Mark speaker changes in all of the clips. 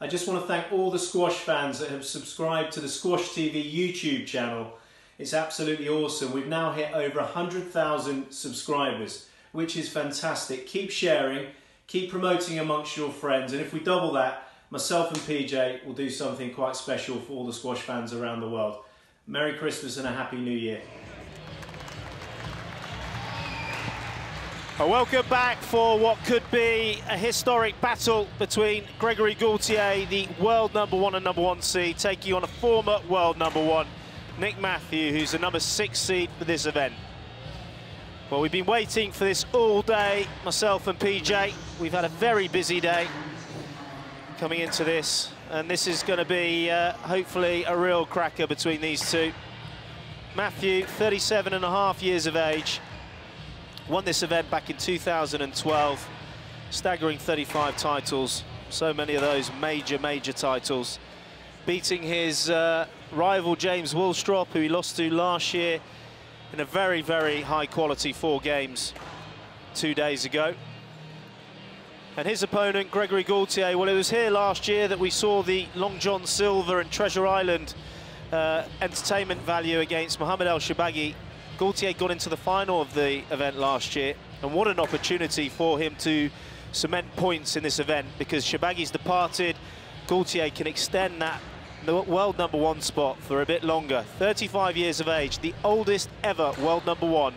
Speaker 1: I just want to thank all the squash fans that have subscribed to the SQUASHTV YouTube channel. It's absolutely awesome. We've now hit over 100,000 subscribers, which is fantastic. Keep sharing, keep promoting amongst your friends, and if we double that, myself and PJ will do something quite special for all the squash fans around the world. Merry Christmas and a Happy New Year.
Speaker 2: Welcome back for what could be a historic battle between Gregory Gaultier, the world #1 and #1 seed, taking on a former world #1, Nick Matthew, who's the #6 seed for this event. Well, we've been waiting for this all day, myself and PJ. We've had a very busy day coming into this, and this is going to be hopefully a real cracker between these two. Matthew, 37.5 years of age, won this event back in 2012, staggering 35 titles, so many of those major titles, beating his rival James Willstrop, who he lost to last year in a very high quality 4 games 2 days ago. And his opponent, Gregory Gaultier, well, it was here last year that we saw the Long John Silver and Treasure Island entertainment value against Mohamed El Shorbagy. Gaultier got into the final of the event last year, and what an opportunity for him to cement points in this event, because Shorbagy's departed. Gaultier can extend that world #1 spot for a bit longer. 35 years of age, the oldest ever world #1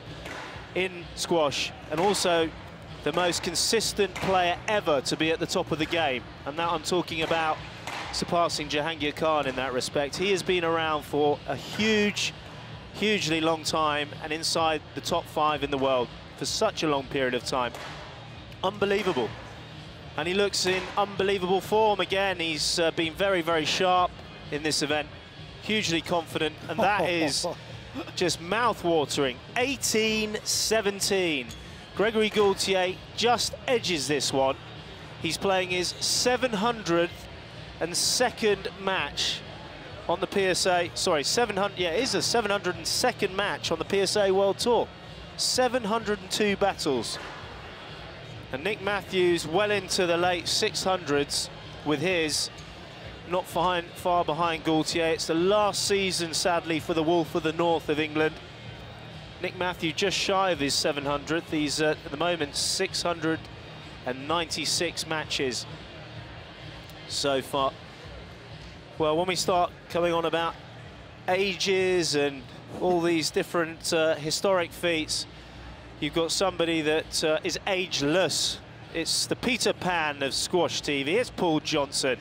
Speaker 2: in squash, and also the most consistent player ever to be at the top of the game. And now I'm talking about surpassing Jahangir Khan in that respect. He has been around for a hugely long time and inside the top 5 in the world for such a long period of time. Unbelievable. And he looks in unbelievable form again. He's been very sharp in this event, hugely confident, and that is just mouth-watering. 18-17. Gregory Gaultier just edges this one. He's playing his 702nd match on the PSA, sorry, 700, yeah, it is a 702nd match on the PSA World Tour. 702 battles. And Nick Matthews well into the late 600s with his, not far behind Gaultier. It's the last season, sadly, for the Wolf of the North of England. Nick Matthews just shy of his 700th. He's at the moment 696 matches so far. Well, when we start coming on about ages and all these different historic feats, you've got somebody that is ageless. It's the Peter Pan of SQUASHTV. It's Paul Johnson.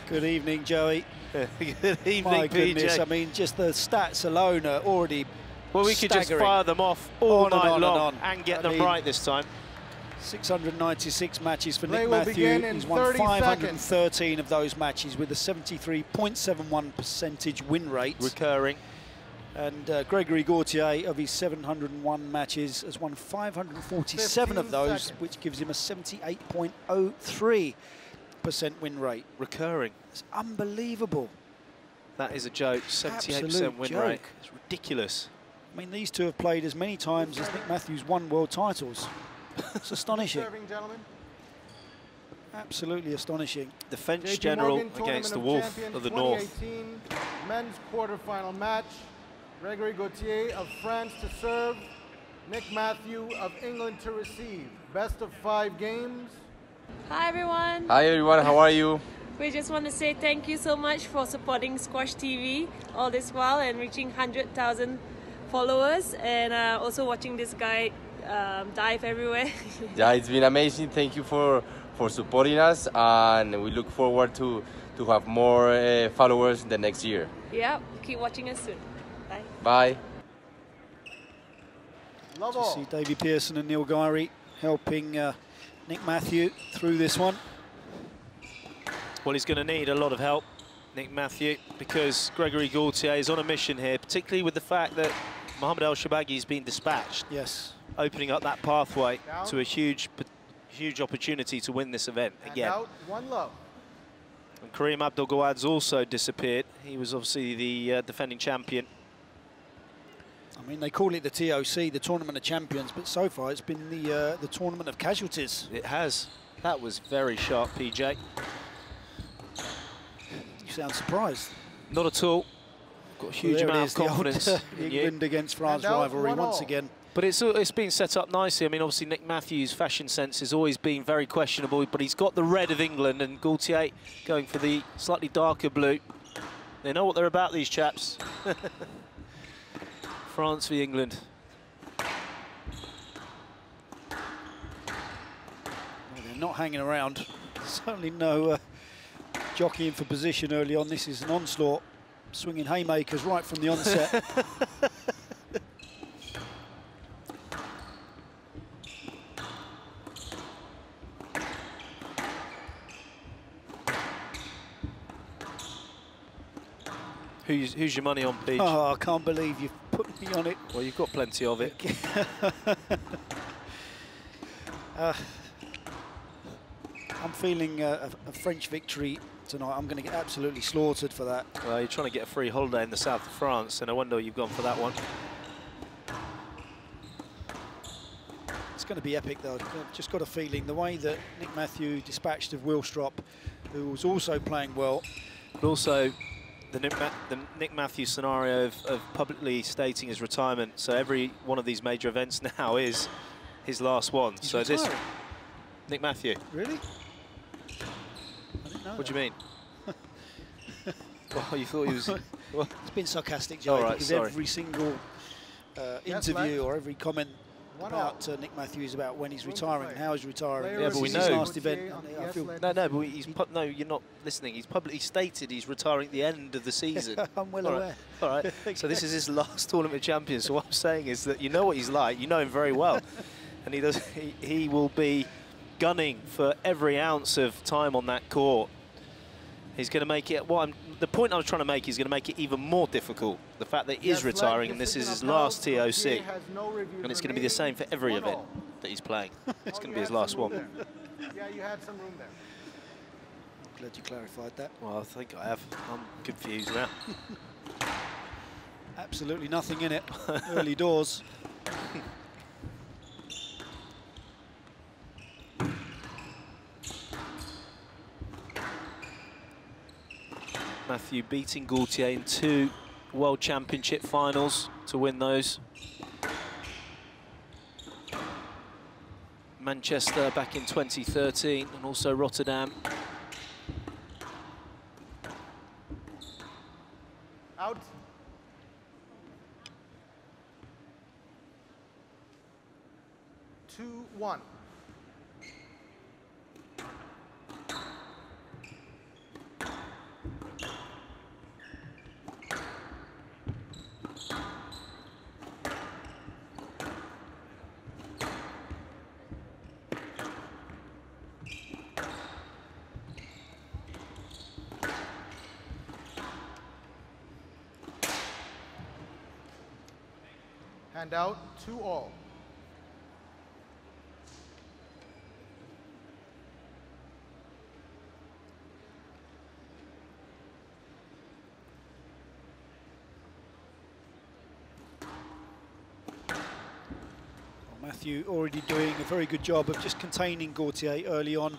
Speaker 3: Good evening, Joey.
Speaker 2: Good evening,
Speaker 3: My goodness,
Speaker 2: PJ.
Speaker 3: I mean, just the stats alone are already
Speaker 2: Well, we could just
Speaker 3: staggering.
Speaker 2: fire them off all night long and get them
Speaker 3: mean,
Speaker 2: right this time.
Speaker 3: 696 matches for
Speaker 4: Play
Speaker 3: Nick
Speaker 4: will
Speaker 3: Matthew.
Speaker 4: begin in
Speaker 3: He's won
Speaker 4: 30
Speaker 3: 513 of those matches with a 73.71% win rate.
Speaker 2: Recurring.
Speaker 3: And Gregory Gaultier, of his 701 matches, has won 547 of those, which gives him a 78.03% win rate.
Speaker 2: Recurring.
Speaker 3: It's unbelievable.
Speaker 2: That is a joke. 78%
Speaker 3: Absolute
Speaker 2: win
Speaker 3: joke.
Speaker 2: rate. It's ridiculous.
Speaker 3: I mean, these two have played as many times as Nick Matthews won world titles. It's astonishing.
Speaker 4: Serving, gentlemen.
Speaker 3: Absolutely astonishing.
Speaker 2: The French
Speaker 4: JP
Speaker 2: general
Speaker 4: Morgan
Speaker 2: against the
Speaker 4: Tournament
Speaker 2: Wolf
Speaker 4: Champions
Speaker 2: of the North.
Speaker 4: 2018 men's quarterfinal match. Gregory Gaultier of France to serve. Nick Matthew of England to receive. Best of 5 games.
Speaker 5: Hi everyone.
Speaker 6: Hi everyone, how are you?
Speaker 5: We just want to say thank you so much for supporting SQUASHTV all this while and reaching 100,000 followers, and also watching this guy dive everywhere.
Speaker 6: Yeah, it's been amazing. Thank you for supporting us, and we look forward to have more followers the next year.
Speaker 5: Yeah, keep watching us soon. Bye.
Speaker 6: Bye.
Speaker 4: Love
Speaker 3: To
Speaker 4: all.
Speaker 3: see Davey Pearson and Neil Guyry helping Nick Matthew through this one.
Speaker 2: Well, he's going to need a lot of help, Nick Matthew, because Gregory Gaultier is on a mission here, particularly with the fact that Mohamed El Shorbagy has been dispatched.
Speaker 3: Yes.
Speaker 2: Opening up that pathway
Speaker 4: Down.
Speaker 2: to a huge opportunity to win this event
Speaker 4: And
Speaker 2: again.
Speaker 4: out, 1 love.
Speaker 2: And Kareem Abdul-Gawad's also disappeared. He was obviously the defending champion.
Speaker 3: I mean, they call it the ToC, the Tournament of Champions, but so far it's been the Tournament of Casualties.
Speaker 2: It has. That was very sharp, PJ.
Speaker 3: You sound surprised.
Speaker 2: Not at all. Got a huge amount of confidence.
Speaker 3: England against France rivalry once again.
Speaker 2: But it's been set up nicely. I mean, obviously Nick Matthews' fashion sense has always been very questionable, but he's got the red of England, and Gaultier going for the slightly darker blue. They know what they're about, these chaps. France v England.
Speaker 3: Well, they're not hanging around. Certainly no jockeying for position early on. This is an onslaught, swinging haymakers right from the onset.
Speaker 2: Who's your money on, Peach?
Speaker 3: Oh, I can't believe you've put me on it.
Speaker 2: Well, you've got plenty of it.
Speaker 3: I'm feeling a French victory tonight. I'm going to get absolutely slaughtered for that.
Speaker 2: Well, you're trying to get a free holiday in the south of France, and I wonder you've gone for that one.
Speaker 3: It's going to be epic, though. I've just got a feeling the way that Nick Matthew dispatched of Wilstrop, who was also playing well.
Speaker 2: But also, the Nick Matthews scenario of publicly stating his retirement. So every one of these major events now is his last one.
Speaker 3: He's
Speaker 2: so
Speaker 3: retiring.
Speaker 2: this, Nick Matthew.
Speaker 3: Really? I didn't know
Speaker 2: What do you mean? Oh, you thought he was... Well,
Speaker 3: it's been sarcastic, Joe,
Speaker 2: all right,
Speaker 3: because
Speaker 2: sorry.
Speaker 3: every single interview or every comment about Nick Matthews about when he's retiring, how he's retiring.
Speaker 2: Yeah, but we
Speaker 3: This
Speaker 2: know.
Speaker 3: is his last event. I feel
Speaker 2: No, but no, you're not listening. He's publicly stated he's retiring at the end of the season.
Speaker 3: I'm well
Speaker 2: All
Speaker 3: aware.
Speaker 2: All right. So this is his last tournament champion. So what I'm saying is that you know what he's like. You know him very well, and he will be gunning for every ounce of time on that court. He's going to make it. The point I was trying to make is going to make it even more difficult. The fact that he is retiring and this is his last ToC, and it's going to be the same for every event that he's playing. It's going to be his last one.
Speaker 4: Yeah, you had some room there.
Speaker 3: Glad you clarified that.
Speaker 2: Well, I think I have. I'm confused now.
Speaker 3: Absolutely nothing in it. Early doors.
Speaker 2: Matthew beating Gaultier in 2 World Championship finals to win those. Manchester back in 2013 and also Rotterdam.
Speaker 4: Out. Two, one. Hand out, 2-all.
Speaker 3: Matthew already doing a very good job of just containing Gaultier early on.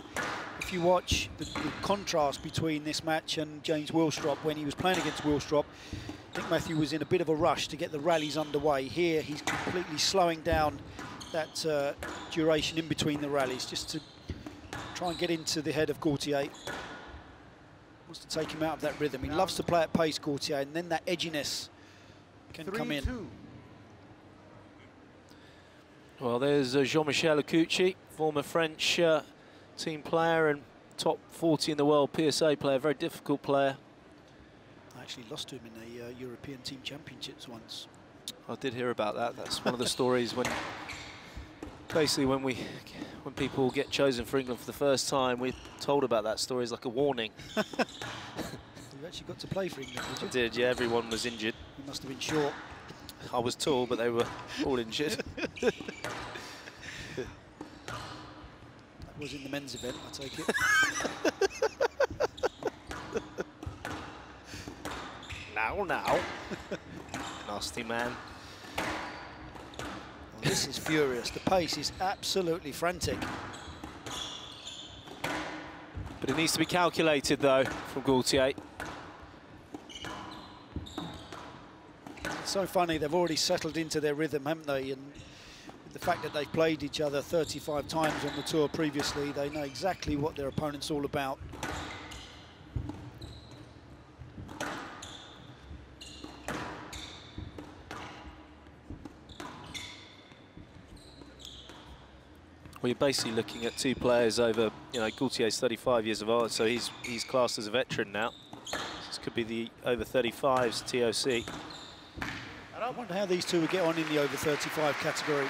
Speaker 3: If you watch the contrast between this match and James Wilstrop, when he was playing against Wilstrop, Nick Matthew was in a bit of a rush to get the rallies underway. Here, he's completely slowing down that duration in between the rallies, just to try and get into the head of Gaultier. Wants to take him out of that rhythm. He loves to play at pace, Gaultier, and then that edginess can come in.
Speaker 4: 3-2.
Speaker 2: Well, there's Jean-Michel Akuchi, former French team player and top 40 in the world PSA player, very difficult player.
Speaker 3: I actually lost to him in the European Team Championships once.
Speaker 2: I did hear about that. That's one of the stories when, basically, when people get chosen for England for the first time, we're told about that story as like a warning.
Speaker 3: You actually got to play for England, did you?
Speaker 2: I did, yeah. Everyone was injured.
Speaker 3: You must have been short.
Speaker 2: I was tall, but they were all injured.
Speaker 3: That was in the men's event, I take it.
Speaker 2: Now. Nasty man.
Speaker 3: Well, this is furious. The pace is absolutely frantic.
Speaker 2: But it needs to be calculated, though, from Gaultier.
Speaker 3: It's so funny, they've already settled into their rhythm, haven't they? And the fact that they've played each other 35 times on the tour previously, they know exactly what their opponent's all about.
Speaker 2: Well, you're basically looking at two players over, you know, Gaultier's 35 years of age, so he's classed as a veteran now. This could be the over 35s ToC.
Speaker 3: I wonder how these two would get on in the over 35 category.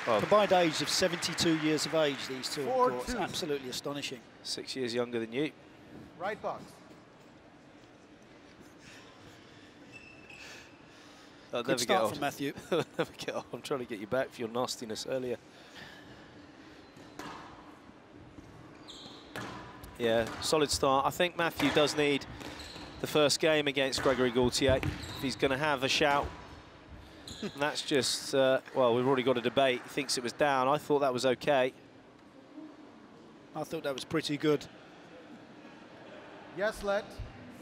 Speaker 2: Well,
Speaker 3: combined age of 72 years of age, these two, of course.
Speaker 4: 4-2.
Speaker 3: Absolutely astonishing.
Speaker 2: 6 years younger than you.
Speaker 4: Right box.
Speaker 2: I'll
Speaker 3: Good
Speaker 2: never
Speaker 3: start
Speaker 2: get on.
Speaker 3: from Matthew.
Speaker 2: I'll never get on. I'm trying to get you back for your nastiness earlier. Yeah, solid start. I think Matthew does need the first game against Gregory Gaultier if he's going to have a shout. And that's just, well, we've already got a debate. He thinks it was down. I thought that was okay.
Speaker 3: I thought that was pretty good.
Speaker 4: Yes, let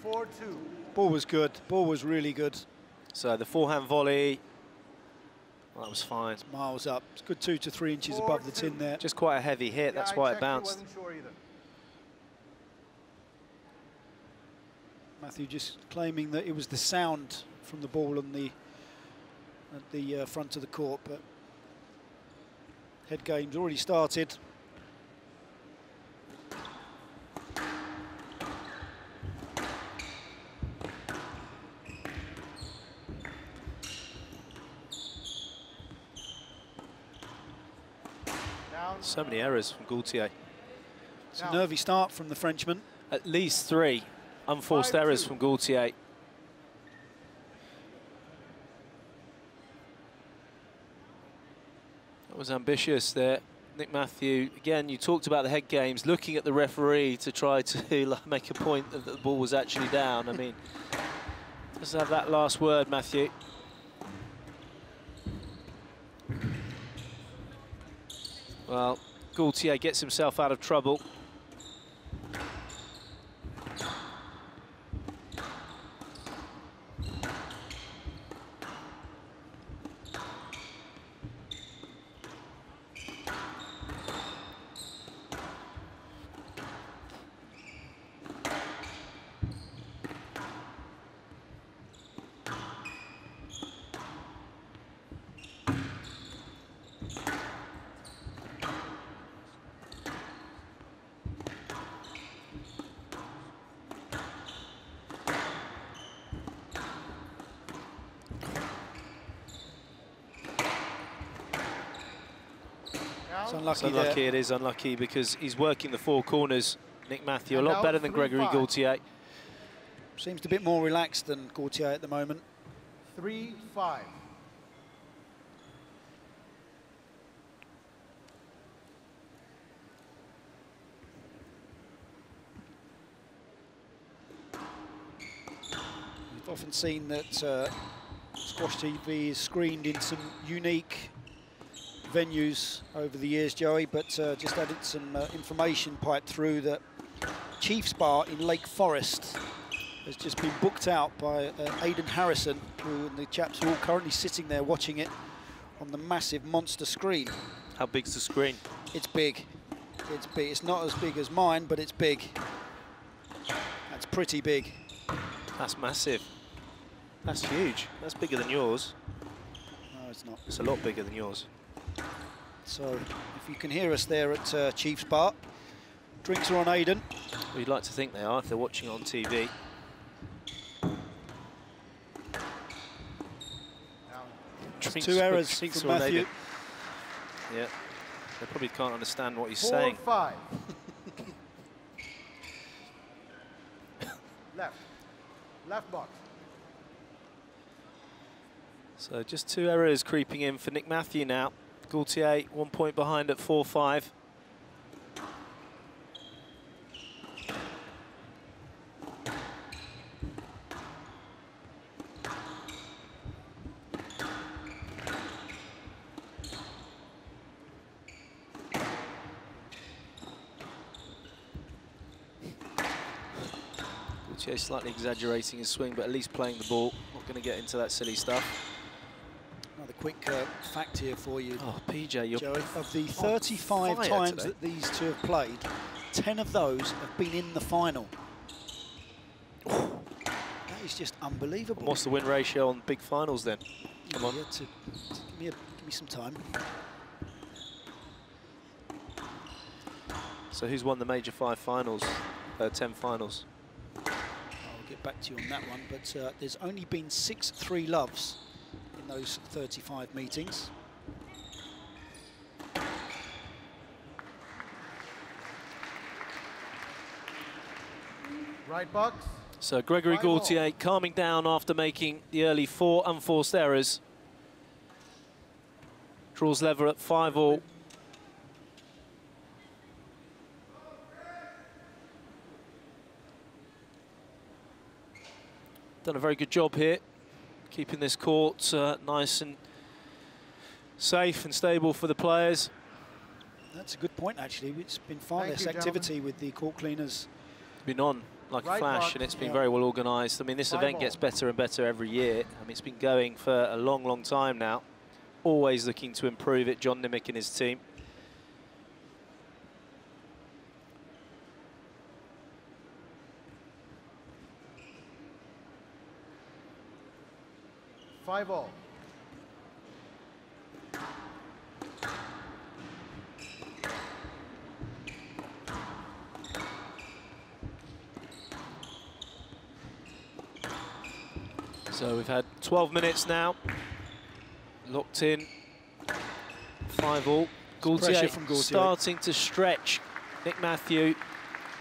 Speaker 4: 4-2.
Speaker 3: Ball was good. Ball was really good.
Speaker 2: So the forehand volley, well, that was fine.
Speaker 3: Miles up. It's good 2 to 3 inches above the tin there.
Speaker 2: Just quite a heavy hit. That's why it bounced.
Speaker 4: Wasn't sure either.
Speaker 3: Matthew just claiming that it was the sound from the ball on the at the front of the court, but head game's already started.
Speaker 2: So many errors from Gaultier.
Speaker 3: It's a nervy start from the Frenchman.
Speaker 2: At least 3 unforced errors from Gaultier. That was ambitious there. Nick Matthew, again, you talked about the head games, looking at the referee to try to make a point that the ball was actually down. I mean, let's have that last word, Matthew. Well, Gaultier gets himself out of trouble. It's unlucky, it is unlucky because he's working the 4 corners, Nick Matthew, a lot better than Gregory Gaultier.
Speaker 3: Seems a bit more relaxed than Gaultier at the moment.
Speaker 4: 3-5.
Speaker 3: We've often seen that Squash TV is screened in some unique venues over the years, Joey, but just added some information piped through that Chiefs Bar in Lake Forest has just been booked out by Aidan Harrison, who and the chaps are all currently sitting there watching it on the massive monster screen.
Speaker 2: How big's the screen?
Speaker 3: It's big. It's big. It's not as big as mine, but it's big. That's pretty big.
Speaker 2: That's massive. That's huge. That's bigger than yours.
Speaker 3: No, it's not.
Speaker 2: It's a lot bigger than yours.
Speaker 3: So, if you can hear us there at Chiefs Bar, drinks are on Aidan.
Speaker 2: Well, you'd like to think they are if they're watching on TV.
Speaker 3: Drinks, 2 errors from Matthew.
Speaker 2: Yeah, they probably can't understand what he's
Speaker 4: 4-5.
Speaker 2: saying.
Speaker 4: Left box.
Speaker 2: So just 2 errors creeping in for Nick Matthew now. Gaultier 1 point behind at 4-5. Gaultier slightly exaggerating his swing, but at least playing the ball. Not going to get into that silly stuff.
Speaker 3: Another quick fact here for you.
Speaker 2: Oh, PJ, you're
Speaker 3: Joey, of the 35 times
Speaker 2: today
Speaker 3: that these two have played, 10 of those have been in the final. That is just unbelievable.
Speaker 2: What's the win ratio on big finals then? Come on.
Speaker 3: Give me some time.
Speaker 2: So who's won the major 5 finals, 10 finals?
Speaker 3: I'll get back to you on that one, but there's only been 6 3-loves in those 35 meetings.
Speaker 4: Right box.
Speaker 2: So Gregory Gaultier calming down after making the early 4 unforced errors. Draws level at 5-all. Done a very good job here, keeping this court nice and safe and stable for the players.
Speaker 3: That's a good point, actually. It's been far less activity with the court cleaners.
Speaker 2: It's been on like a flash, and it's been very well organised. I mean, this event gets better and better every year. I mean, it's been going for a long, long time now. Always looking to improve it, John Nimick and his team.
Speaker 4: Five all.
Speaker 2: So we've had 12 minutes now. Locked in. 5-all. Gaultier starting to stretch. Nick Matthew.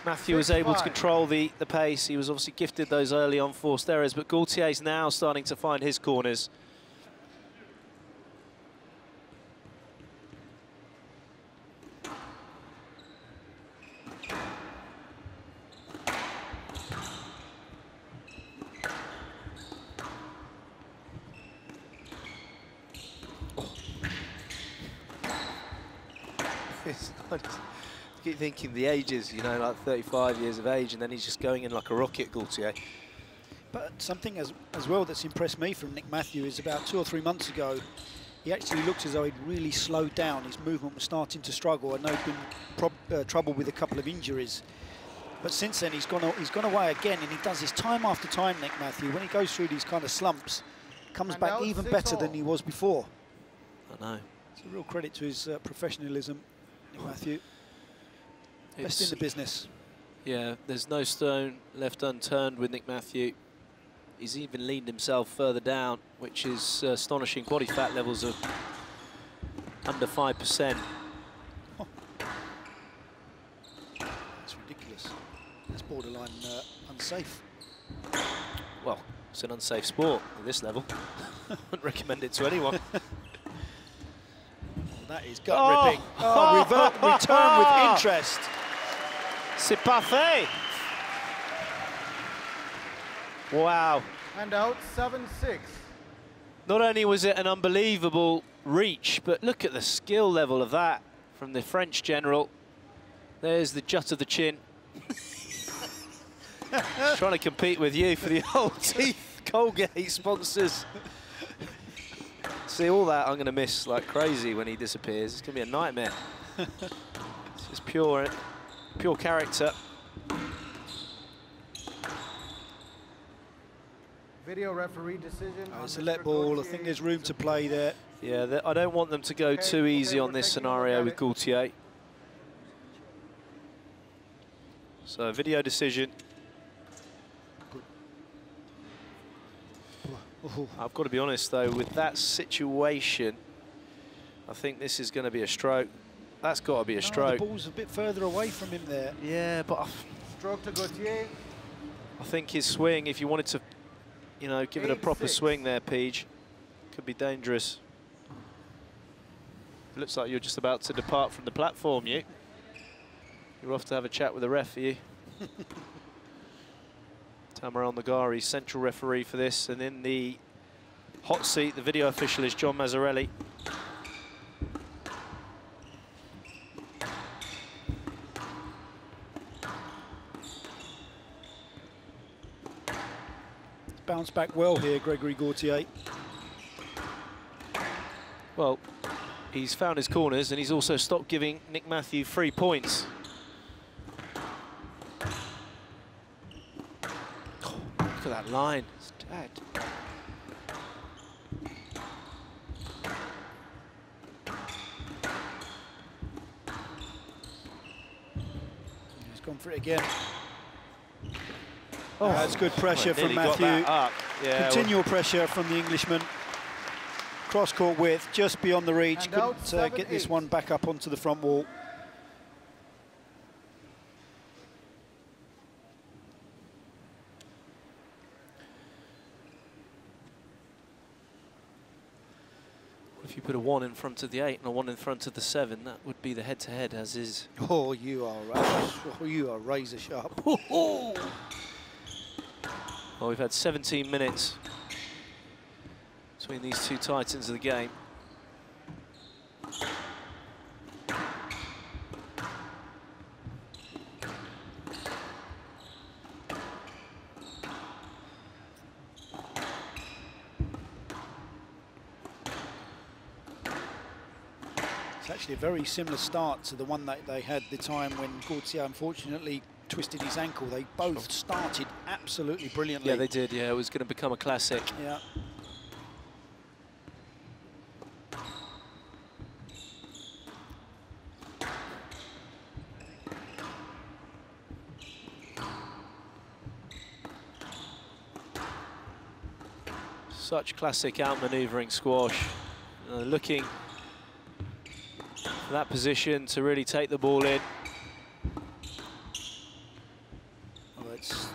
Speaker 2: Matthew was able to control the pace. He was obviously gifted those early on forced errors, but Gaultier's now starting to find his corners. I keep thinking the ages, you know, like 35 years of age, and then he's just going in like a rocket, Gaultier.
Speaker 3: But something as well that's impressed me from Nick Matthew is about 2 or 3 months ago, he actually looked as though he'd really slowed down. His movement was starting to struggle. I know he'd been trouble with a couple of injuries. But since then, he's gone away again, and he does this time after time, Nick Matthew. When he goes through these kind of slumps, comes back even better than he was before.
Speaker 2: I know.
Speaker 3: It's a real credit to his professionalism, Nick Matthew. Best in the business.
Speaker 2: Yeah, there's no stone left unturned with Nick Matthew. He's even leaned himself further down, which is astonishing. Body fat levels of under 5%.
Speaker 3: Oh. That's ridiculous. That's borderline unsafe.
Speaker 2: Well, it's an unsafe sport at this level. Wouldn't recommend it to anyone.
Speaker 3: That is gut-ripping. Oh, return with interest.
Speaker 2: C'est parfait. Wow.
Speaker 4: And out 7-6.
Speaker 2: Not only was it an unbelievable reach, but look at the skill level of that from the French general. There's the jut of the chin. Trying to compete with you for the old teeth Colgate sponsors. See, all that I'm going to miss like crazy when he disappears. It's going to be a nightmare. It's just pure character.
Speaker 4: Video referee decision.
Speaker 3: It's a let ball. I think there's room to play there.
Speaker 2: Yeah, I don't want them to go too easy on this scenario with Gaultier. So, video decision. I've got to be honest, though, with that situation, I think this is going to be a stroke. That's got to be a stroke.
Speaker 3: The ball's a bit further away from him there.
Speaker 2: Yeah, but
Speaker 4: stroke to Gaultier.
Speaker 2: I think his swing, if you wanted to, you know, give it a proper swing there, Peach, could be dangerous. It looks like you're just about to depart from the platform, you. You're off to have a chat with the ref, are you? Tamerlan Nagari, central referee for this, and in the hot seat, the video official is John Mazzarelli.
Speaker 3: bounced back well here, Gregory Gaultier.
Speaker 2: Well, he's found his corners and he's also stopped giving Nick Matthew 3 points. Oh, look at that line. It's dead.
Speaker 3: He's gone for it again.
Speaker 2: Oh,
Speaker 3: that's good pressure from Matthew.
Speaker 2: Yeah,
Speaker 3: Continual pressure from the Englishman. Cross-court width, just beyond the reach. Couldn't get this one back up onto the front wall.
Speaker 2: If you put a 1 in front of the 8 and a 1 in front of the 7, that would be the head-to-head as is.
Speaker 3: Oh, you are razor sharp.
Speaker 2: Well, we've had 17 minutes between these two titans of the game.
Speaker 3: It's actually a very similar start to the one that they had the time when Gaultier unfortunately twisted his ankle. They both started absolutely brilliantly.
Speaker 2: Yeah, they did. Yeah, it was going to become a classic.
Speaker 3: Yeah.
Speaker 2: Such classic outmanoeuvring squash. Looking for that position to really take the ball in.
Speaker 3: Well, it's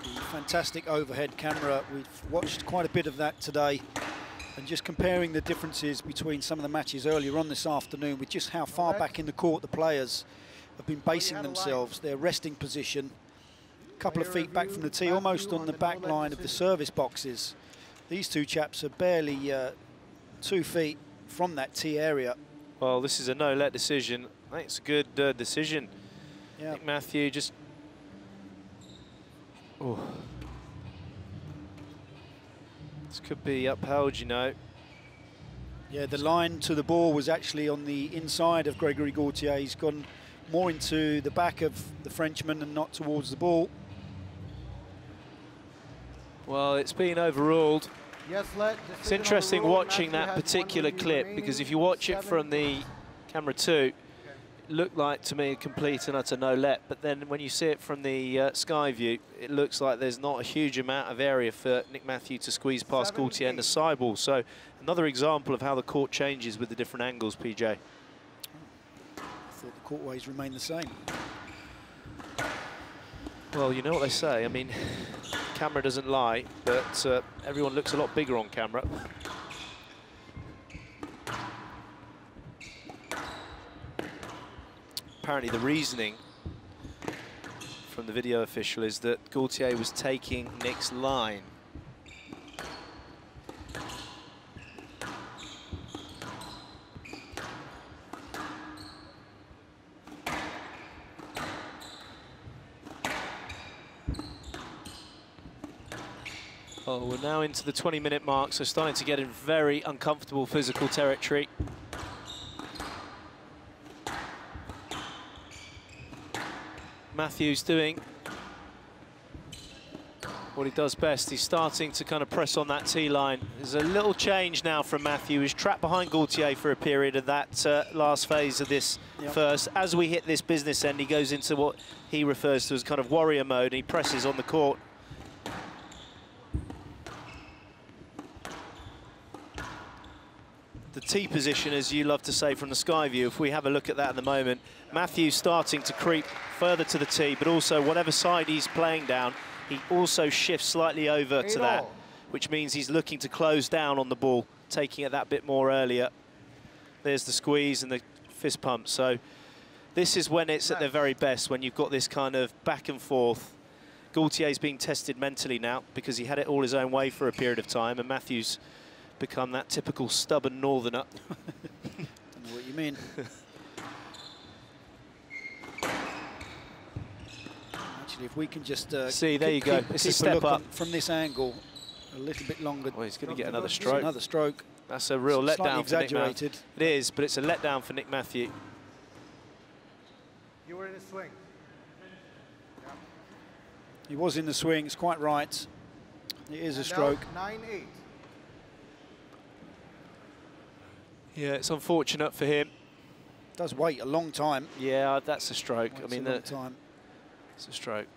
Speaker 3: the fantastic overhead camera. We've watched quite a bit of that today. And just comparing the differences between some of the matches earlier on this afternoon with just how far back in the court the players have been basing themselves, their resting position, a couple of feet back from the tee, almost on the back line of the service boxes. These two chaps are barely 2 feet from that tee area.
Speaker 2: Well, this is a no-let decision. I think it's a good decision.
Speaker 3: Yeah.
Speaker 2: Nick Matthew just... Oh. This could be upheld, you know.
Speaker 3: Yeah, the line to the ball was actually on the inside of Gregory Gaultier. He's gone more into the back of the Frenchman and not towards the ball.
Speaker 2: Well, it's been overruled.
Speaker 4: Yes,
Speaker 2: it's interesting watching that particular clip, because if you watch it from the camera 2, it looked like to me a complete and utter no-let, but then when you see it from the sky view, it looks like there's not a huge amount of area for Nick Matthew to squeeze past Gaultier and the sideball. So another example of how the court changes with the different angles, PJ.
Speaker 3: I thought the courtways remain the same.
Speaker 2: Well, you know what they say. I mean, camera doesn't lie, but everyone looks a lot bigger on camera. Apparently the reasoning from the video official is that Gaultier was taking Nick's line. Oh, we're now into the 20-minute mark, so starting to get in very uncomfortable physical territory. Matthew's doing what he does best. He's starting to kind of press on that tee line. There's a little change now from Matthew. He's trapped behind Gaultier for a period of that last phase of this first. As we hit this business end, he goes into what he refers to as kind of warrior mode. He presses on the court. The tee position, as you love to say from the sky view, if we have a look at that at the moment, Matthew's starting to creep further to the tee, but also whatever side he's playing down, he also shifts slightly over to that, which means he's looking to close down on the ball, taking it that bit more earlier. There's the squeeze and the fist pump. So this is when it's at their very best, when you've got this kind of back and forth. Gaultier's being tested mentally now because he had it all his own way for a period of time, and Matthew's become that typical stubborn northerner.
Speaker 3: I know what you mean. Actually, if we can just
Speaker 2: see, there you go. It's a step up
Speaker 3: from this angle. a little bit longer.
Speaker 2: Well, he's going to get another stroke.
Speaker 3: Another stroke.
Speaker 2: That's a real letdown for Nick Matthew.
Speaker 3: Exaggerated.
Speaker 2: It is, but it's a letdown for Nick Matthew.
Speaker 4: You were in a swing. Yeah.
Speaker 3: He was in the swing, it's quite right. It is a stroke.
Speaker 4: 9-8.
Speaker 2: Yeah, it's unfortunate for him.
Speaker 3: Does wait a long time.
Speaker 2: Yeah, that's a stroke.
Speaker 3: Waits
Speaker 2: I mean,
Speaker 3: a long time.
Speaker 2: it's a stroke.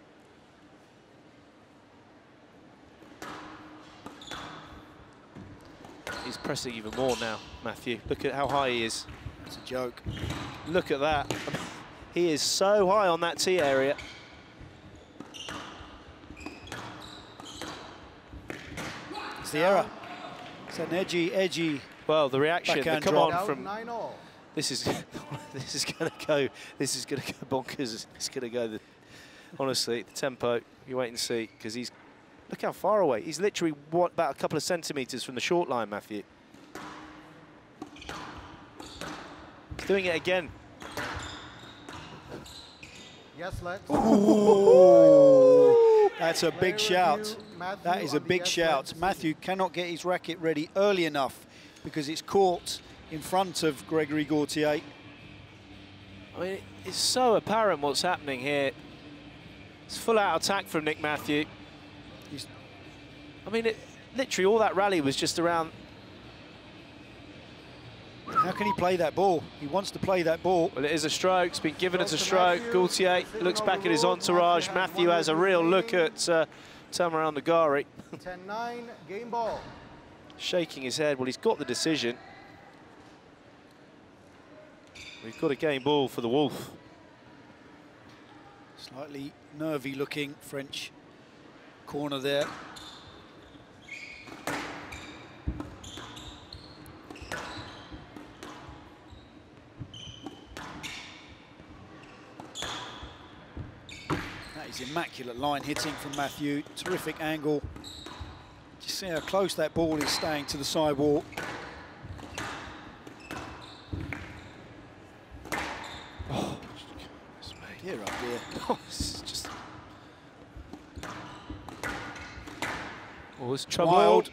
Speaker 2: He's pressing even more now, Matthew. Look at how high he is.
Speaker 3: It's a joke.
Speaker 2: Look at that. He is so high on that tee area.
Speaker 3: It's the error. It's an edgy.
Speaker 2: Well, the reaction, the come
Speaker 3: drop.
Speaker 2: on from
Speaker 4: 9-all.
Speaker 2: this is going to go bonkers. It's going to go. Honestly, the tempo. You wait and see, because he's. Look how far away. He's literally about a couple of centimetres from the short line, Matthew. He's doing it again.
Speaker 4: Yes, Lex.
Speaker 3: That's a big shout. That is a big shout. Matthew cannot get his racket ready early enough because it's caught in front of Gregory Gaultier.
Speaker 2: I mean, it's so apparent what's happening here. It's full out attack from Nick Matthew. I mean, literally all that rally was just around.
Speaker 3: How can he play that ball? He wants to play that ball.
Speaker 2: Well, it is a stroke. It's been given as a stroke. Gaultier looks back at his entourage. Matthew has a real look at Tamerlan Nagari.
Speaker 4: 10-9, game ball.
Speaker 2: Shaking his head. Well, he's got the decision. We've got a game ball for the Wolf.
Speaker 3: Slightly nervy looking French corner there. That is immaculate line hitting from Matthew. Terrific angle. Just see how close that ball is staying to the sidewall.
Speaker 2: Oh,
Speaker 3: dear, oh dear.
Speaker 2: oh, this is just. Oh, it's trouble.
Speaker 3: Wild.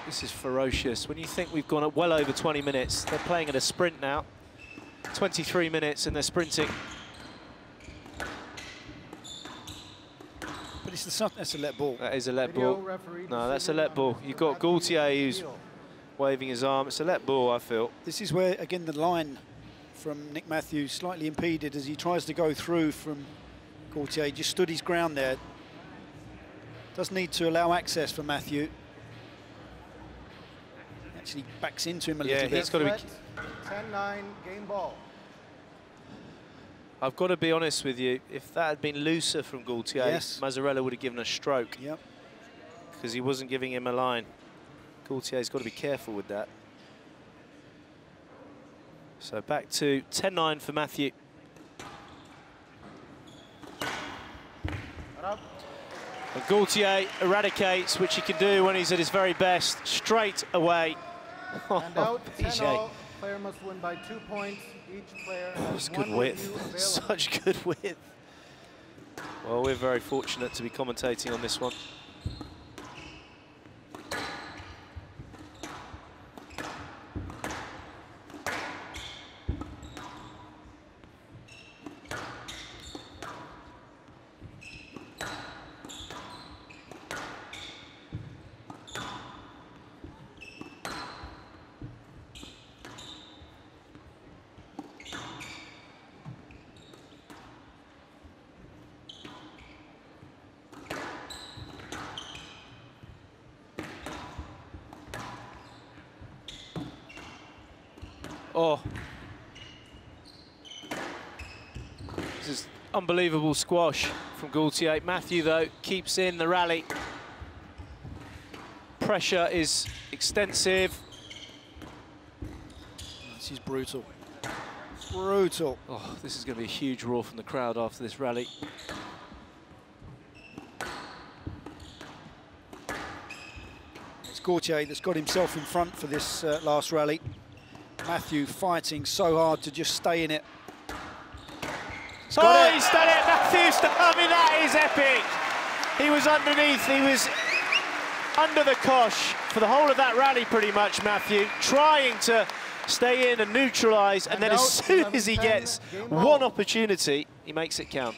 Speaker 2: This is ferocious. When you think we've gone well over 20 minutes, they're playing at a sprint now. 23 minutes and they're sprinting.
Speaker 3: But it's that's a let ball.
Speaker 2: That is a let ball. No, that's a let ball. You've got Gaultier who's waving his arm. It's a let ball, I feel.
Speaker 3: This is where, again, the line from Nick Matthews slightly impeded as he tries to go through from Gaultier. He just stood his ground there. Does need to allow access for Matthew. Actually backs into him a little bit.
Speaker 2: Yeah, he's got to be.
Speaker 4: 10-9, game ball.
Speaker 2: I've got to be honest with you. If that had been looser from Gaultier,
Speaker 3: yes,
Speaker 2: Mazzarella would have given a stroke.
Speaker 3: Yep.
Speaker 2: Because he wasn't giving him a line. Gaultier's got to be careful with that. So back to 10-9 for Matthew. And Gaultier eradicates, which he can do when he's at his very best, straight away.
Speaker 4: And out, 10-all. Player must win by 2 points. Each player has
Speaker 2: good
Speaker 4: one
Speaker 2: width.
Speaker 4: review available.
Speaker 2: Such good width. Well, we're very fortunate to be commentating on this one. Oh. This is unbelievable squash from Gaultier. Matthew, though, keeps in the rally. Pressure is extensive.
Speaker 3: This is brutal. Brutal.
Speaker 2: Oh, this is going to be a huge roar from the crowd after this rally.
Speaker 3: It's Gaultier that's got himself in front for this last rally. Matthew fighting so hard to just stay in it.
Speaker 2: Oh, he's done it, Matthew's done. I mean, that is epic. He was underneath, he was under the cosh for the whole of that rally pretty much, Matthew, trying to stay in and neutralise, and then as soon as he gets one opportunity, he makes it count.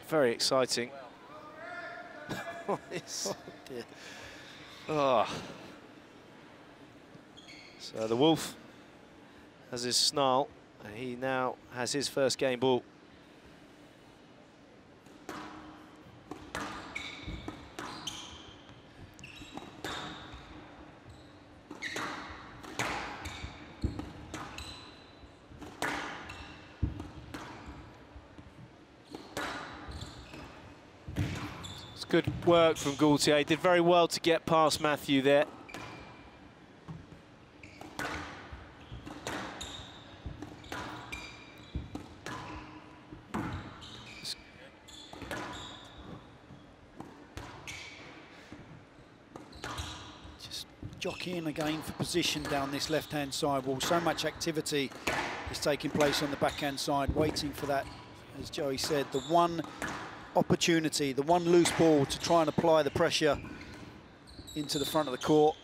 Speaker 2: Very exciting. Oh, dear. Oh. So the Wolf has his snarl, and he now has his first game ball. Good work from Gaultier. He did very well to get past Matthew there.
Speaker 3: Just jockeying again for position down this left-hand side wall. So much activity is taking place on the backhand side, waiting for that, as Joey said, the one opportunity, the one loose ball to try and apply the pressure into the front of the court.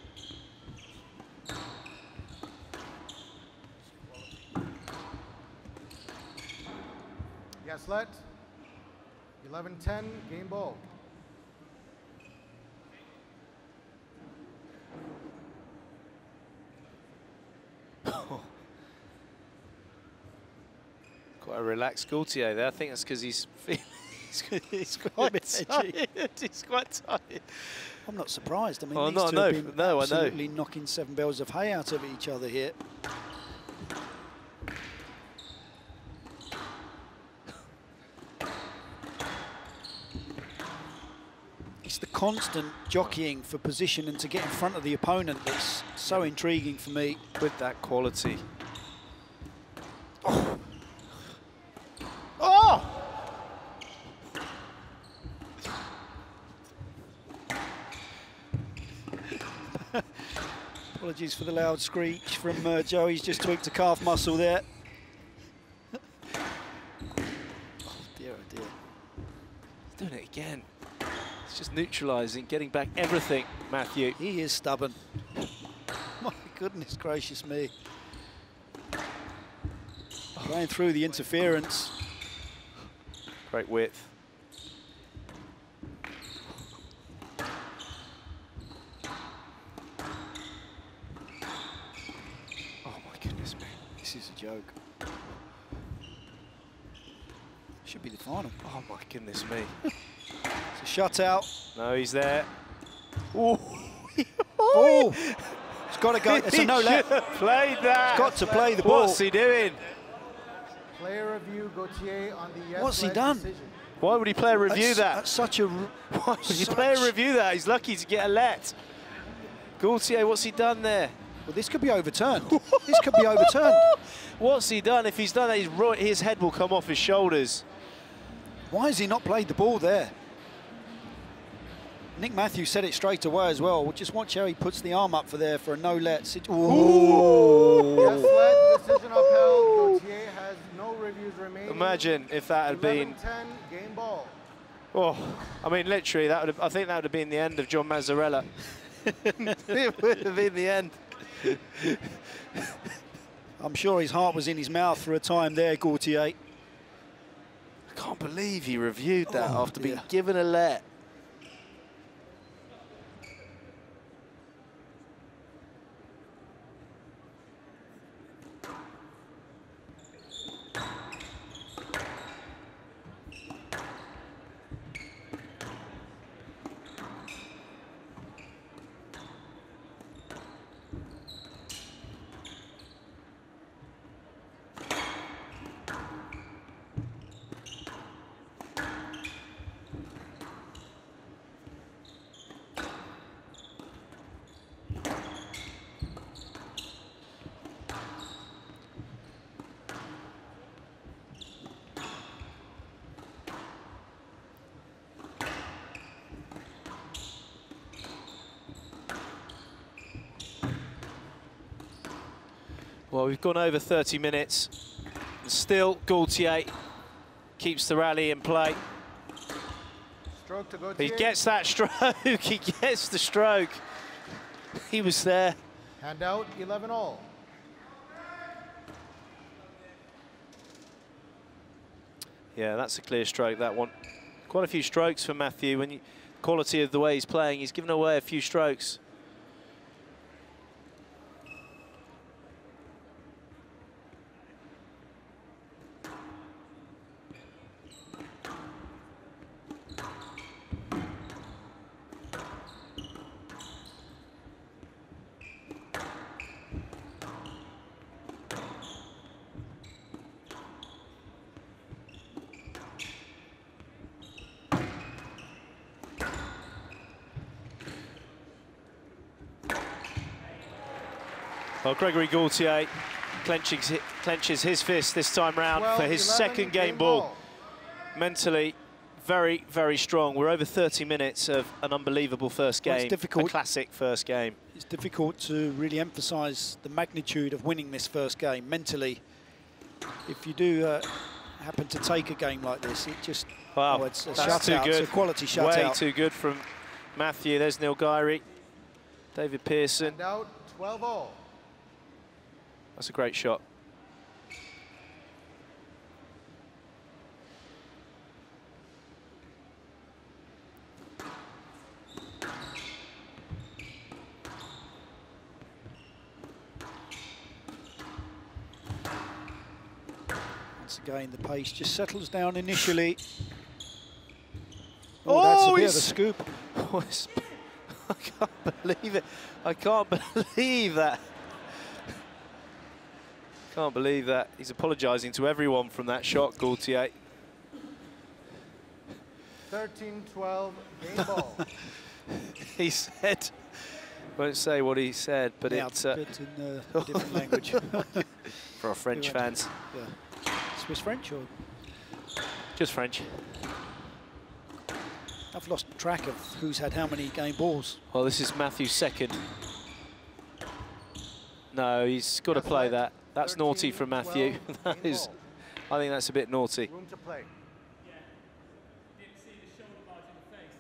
Speaker 4: Yes, let 11-10, game ball.
Speaker 2: Quite a relaxed Gaultier there. I think that's because he's feeling he's
Speaker 3: quite tired.
Speaker 2: He's quite tired.
Speaker 3: I'm not surprised. I mean,
Speaker 2: oh,
Speaker 3: these two have been
Speaker 2: I know.
Speaker 3: absolutely knocking 7 bells of hay out of each other here. It's the constant jockeying for position and to get in front of the opponent that's so intriguing for me.
Speaker 2: With that quality.
Speaker 3: Oh! Oh! Apologies for the loud screech from Joe. He's just tweaked a calf muscle there. Oh dear, oh dear.
Speaker 2: He's doing it again. It's just neutralising, getting back everything, Matthew.
Speaker 3: He is stubborn. My goodness gracious me. Going through the interference.
Speaker 2: Great width. Goodness me,
Speaker 3: this is a joke. Should be the final.
Speaker 2: Oh my goodness me.
Speaker 3: It's a shutout.
Speaker 2: No, he's there. Oh,
Speaker 3: oh. It's got to go. It's a no let.
Speaker 2: Played that.
Speaker 3: He's got to play the ball.
Speaker 2: What's he doing?
Speaker 4: Player review Gaultier on the yes.
Speaker 3: What's he done?
Speaker 4: Decision.
Speaker 2: Why would he play a review that?
Speaker 3: That's such a.
Speaker 2: Why would he play a review that? He's lucky to get a let. Gaultier, what's he done there?
Speaker 3: Well, this could be overturned. This could be overturned.
Speaker 2: What's he done? If he's done that, his head will come off his shoulders.
Speaker 3: Why has he not played the ball there? Nick Matthews said it straight away as well. We'll just watch how he puts the arm up for there for a no-let.
Speaker 4: Yes, let decision upheld. Gaultier has no reviews remaining.
Speaker 2: Imagine if that had been
Speaker 4: 10 game ball.
Speaker 2: Oh, I mean, literally, that would have, I think that would have been the end of John Mazzarella. It would have been the end.
Speaker 3: I'm sure his heart was in his mouth for a time there, Gaultier.
Speaker 2: I can't believe he reviewed that after being given a let. Well, we've gone over 30 minutes. Still, Gaultier keeps the rally in play.
Speaker 4: Stroke to Gaultier.
Speaker 2: He gets that stroke. He gets the stroke. He was there.
Speaker 4: Hand out, 11-all.
Speaker 2: Yeah, that's a clear stroke, that one. Quite a few strokes for Matthew. When you, quality of the way he's playing, he's given away a few strokes. Well, Gregory Gaultier clenches his fist this time round for his second game ball. Mentally, very, very strong. We're over 30 minutes of an unbelievable first game. Well, it's difficult. A classic first game.
Speaker 3: It's difficult to really emphasise the magnitude of winning this first game mentally. If you do happen to take a game like this, it just...
Speaker 2: Wow,
Speaker 3: it's a
Speaker 2: that's too good.
Speaker 3: It's a quality shutout.
Speaker 2: Way too good from Matthew. There's Neil Gaultier, David Pearson.
Speaker 4: And out, 12-all.
Speaker 2: That's a great shot.
Speaker 3: Once again, the pace just settles down initially. Oh, that's a bit of a scoop.
Speaker 2: I can't believe it. I can't believe that. Can't believe that. He's apologising to everyone from that shot, Gaultier.
Speaker 4: 13-12, game ball.
Speaker 3: He said,
Speaker 2: won't say what he said, but
Speaker 3: yeah,
Speaker 2: it's
Speaker 3: in a different language.
Speaker 2: For our French fans.
Speaker 3: Yeah. Swiss French or?
Speaker 2: Just French.
Speaker 3: I've lost track of who's had how many game balls.
Speaker 2: Well, this is Matthew's second. No, he's got to play that. That's 13, naughty from Matthew. That is, I think that's a bit naughty.
Speaker 4: Room to play. Yeah. Didn't see the shoulder bars in the face.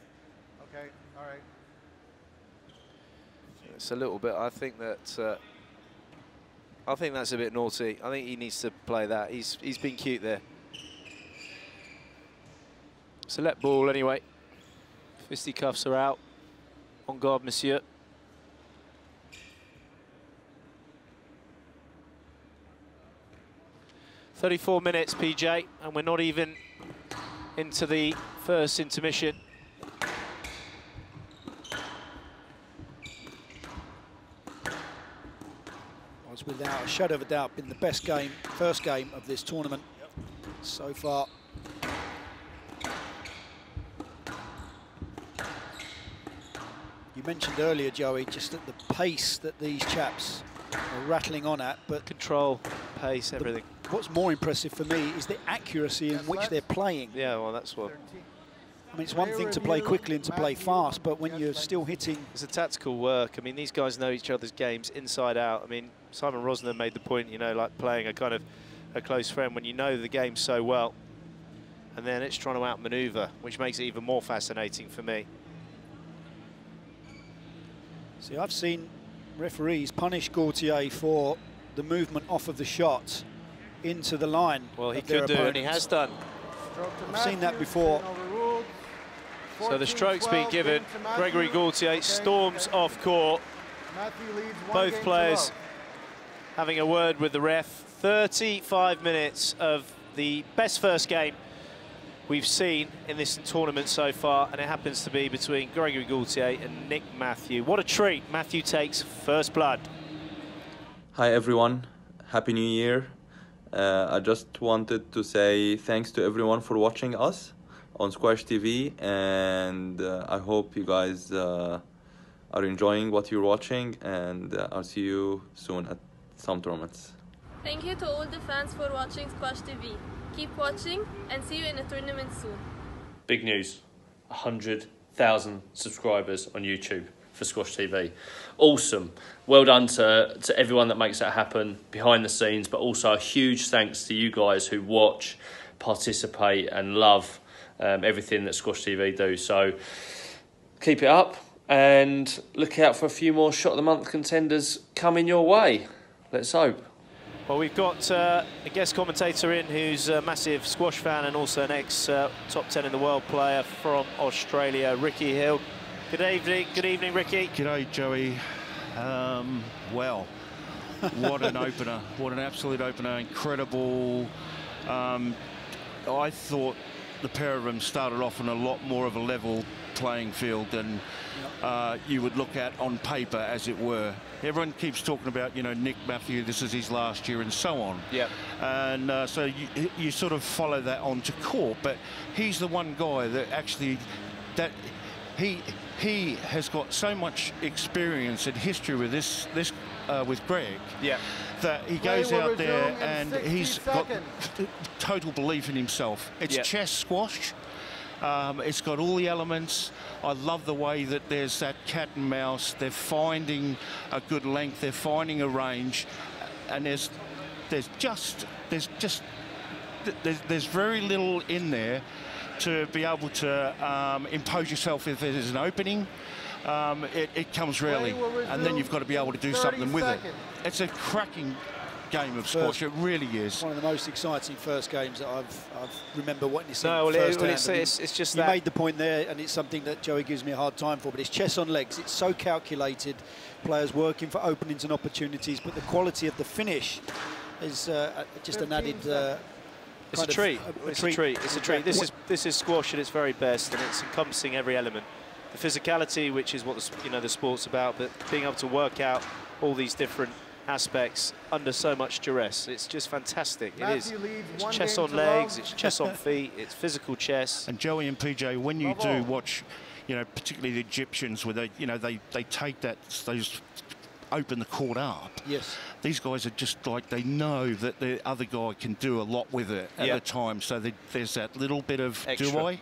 Speaker 4: Okay, all right.
Speaker 2: It's a little bit. I think that's a bit naughty. I think he needs to play that. He's been cute there. Select ball anyway. Fisticuffs are out. On guard, monsieur. "34 minutes, PJ, and we're not even into the first intermission."
Speaker 3: It's without a shadow of a doubt been the best game, first game of this tournament so far. You mentioned earlier, Joey, just at the pace that these chaps are rattling on at, but
Speaker 2: control, pace, everything.
Speaker 3: What's more impressive for me is the accuracy in which they're playing.
Speaker 2: Yeah, well, that's what...
Speaker 3: I mean, it's one thing to play quickly and to play fast, but when you're still hitting...
Speaker 2: It's a tactical work. I mean, these guys know each other's games inside out. I mean, Simon Rosner made the point, you know, like playing a kind of a close friend when you know the game so well. And then it's trying to outmaneuver, which makes it even more fascinating for me.
Speaker 3: See, I've seen referees punish Gaultier for the movement off of the shot into the line.
Speaker 2: Well, he could do, and he has done.
Speaker 3: I've seen that before.
Speaker 2: So the stroke's been given. Gregory Gaultier storms off court. Both players having a word with the ref. 35 minutes of the best first game we've seen in this tournament so far, and it happens to be between Gregory Gaultier and Nick Matthew. What a treat. Matthew takes first blood.
Speaker 7: Hi everyone, Happy New Year. I just wanted to say thanks to everyone for watching us on Squash TV, and I hope you guys are enjoying what you're watching, and I'll see you soon at some tournaments.
Speaker 5: Thank you to all the fans for watching Squash TV. Keep watching and see you in a tournament soon.
Speaker 8: Big news, 100,000 subscribers on YouTube. for Squash TV. Awesome. Well done to everyone that makes that happen behind the scenes, but also a huge thanks to you guys who watch, participate and love everything that Squash TV do. So keep it up and look out for a few more Shot of the Month contenders coming your way. Let's hope.
Speaker 2: Well, we've got a guest commentator in who's a massive squash fan and also an ex-top 10 in the world player from Australia, Ricky Hill. Good evening, Ricky.
Speaker 9: G'day, Joey. Well, what an opener. What an absolute opener. Incredible. I thought the pair of them started off on a lot more of a level playing field than you would look at on paper, as it were. Everyone keeps talking about, you know, Nick Matthew, this is his last year and so on.
Speaker 2: Yeah.
Speaker 9: And so you sort of follow that on to court, but he's the one guy that actually, that he has got so much experience and history with this with Greg.
Speaker 2: Yeah.
Speaker 9: That he goes out there and he's got total belief in himself. It's chess squash. It's got all the elements. I love the way that there's that cat and mouse. They're finding a good length. They're finding a range, and there's very little in there to be able to impose yourself if there's an opening. It comes rarely, and then you've got to be able to do something with it. It's a cracking game of squash. It really is
Speaker 3: one of the most exciting first games that I've remember witnessing.
Speaker 2: It's just
Speaker 3: you made the point there, and it's something that Joey gives me a hard time for. But it's chess on legs. It's so calculated. Players working for openings and opportunities, but the quality of the finish is just an added.
Speaker 2: It's a treat. It's a treat. It's a treat. This is squash at its very best, and it's encompassing every element. The physicality, which is what the sport's about, but being able to work out all these different aspects under so much duress. It's just fantastic. It is. It's chess on legs, it's chess on feet, it's physical chess.
Speaker 9: And Joey and PJ, when you do watch, you know, particularly the Egyptians, where they, you know, they take that, they just open the court up.
Speaker 3: Yes.
Speaker 9: These guys are just like, they know that the other guy can do a lot with it at the time. So there's that little bit of,
Speaker 2: extra.
Speaker 9: Do I?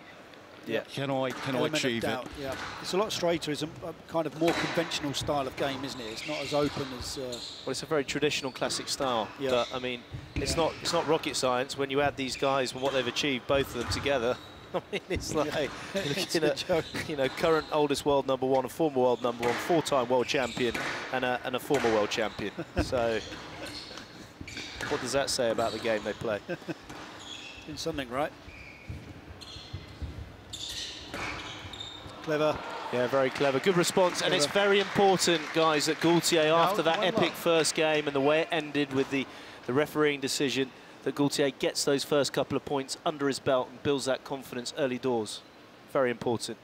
Speaker 2: Yeah.
Speaker 9: Can I achieve it?
Speaker 3: Yeah. It's a lot straighter. It's a kind of more conventional style of game, isn't it? It's not as open as. Well,
Speaker 2: it's a very traditional classic style.
Speaker 3: Yeah.
Speaker 2: But I mean, it's not rocket science when you add these guys and what they've achieved, both of them together. I mean, it's like looking at, you know, current oldest world number one, a former world number one, four-time world champion, and a former world champion. So, what does that say about the game they play?
Speaker 3: Doing something right. Clever.
Speaker 2: Yeah, very clever. Good response. And it's very important, guys, that Gaultier, after that epic first game and the way it ended with the refereeing decision, that Gaultier gets those first couple of points under his belt and builds that confidence early doors. Very important.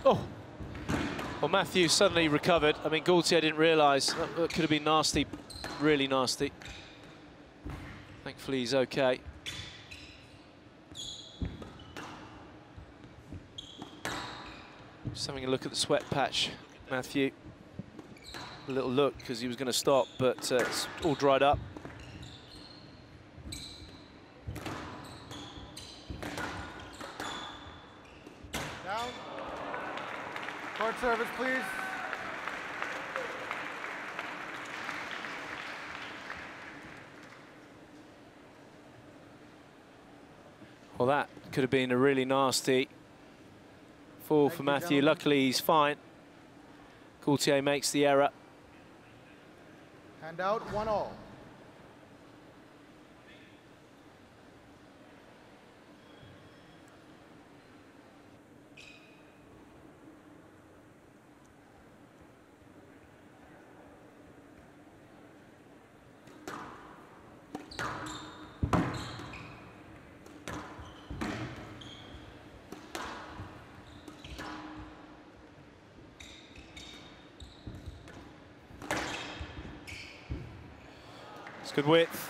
Speaker 2: Oh, well, Matthew suddenly recovered. I mean, Gaultier didn't realise that could have been nasty, really nasty. Thankfully, he's okay. Just having a look at the sweat patch, Matthew. A little look because he was going to stop, but it's all dried up.
Speaker 4: Court service, please.
Speaker 2: Well, that could have been a really nasty fall for Matthew. Luckily, he's fine. Gaultier makes the error.
Speaker 4: Hand out, 1-all.
Speaker 2: good width.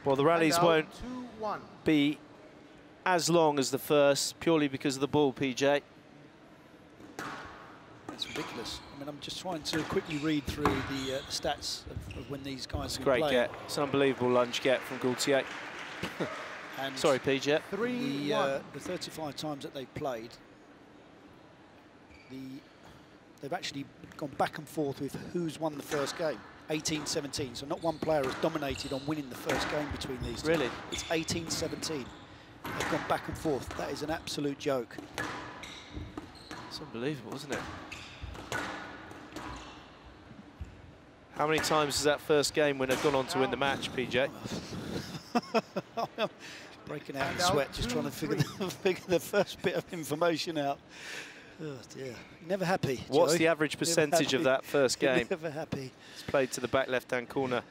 Speaker 2: Well, the rallies won't be as long as the first, purely because of the ball, PJ.
Speaker 3: That's ridiculous. I mean, I'm just trying to quickly read through the stats of when these guys have been
Speaker 2: Great get. It's an unbelievable lunge get from Gaultier.
Speaker 3: And
Speaker 2: sorry, PJ.
Speaker 3: The 35 times that they've played, they've actually gone back and forth with who's won the first game. 18-17, so not one player has dominated on winning the first game between these two.
Speaker 2: Really?
Speaker 3: It's 18-17. They've gone back and forth. That is an absolute joke.
Speaker 2: It's unbelievable, isn't it? How many times has that first game winner gone on to win the match, PJ?
Speaker 3: Breaking out in sweat, just trying to figure the first bit of information out. Oh dear, never happy.
Speaker 2: What's
Speaker 3: Joey?
Speaker 2: the average percentage of that first game?
Speaker 3: Never happy.
Speaker 2: It's played to the back left-hand corner.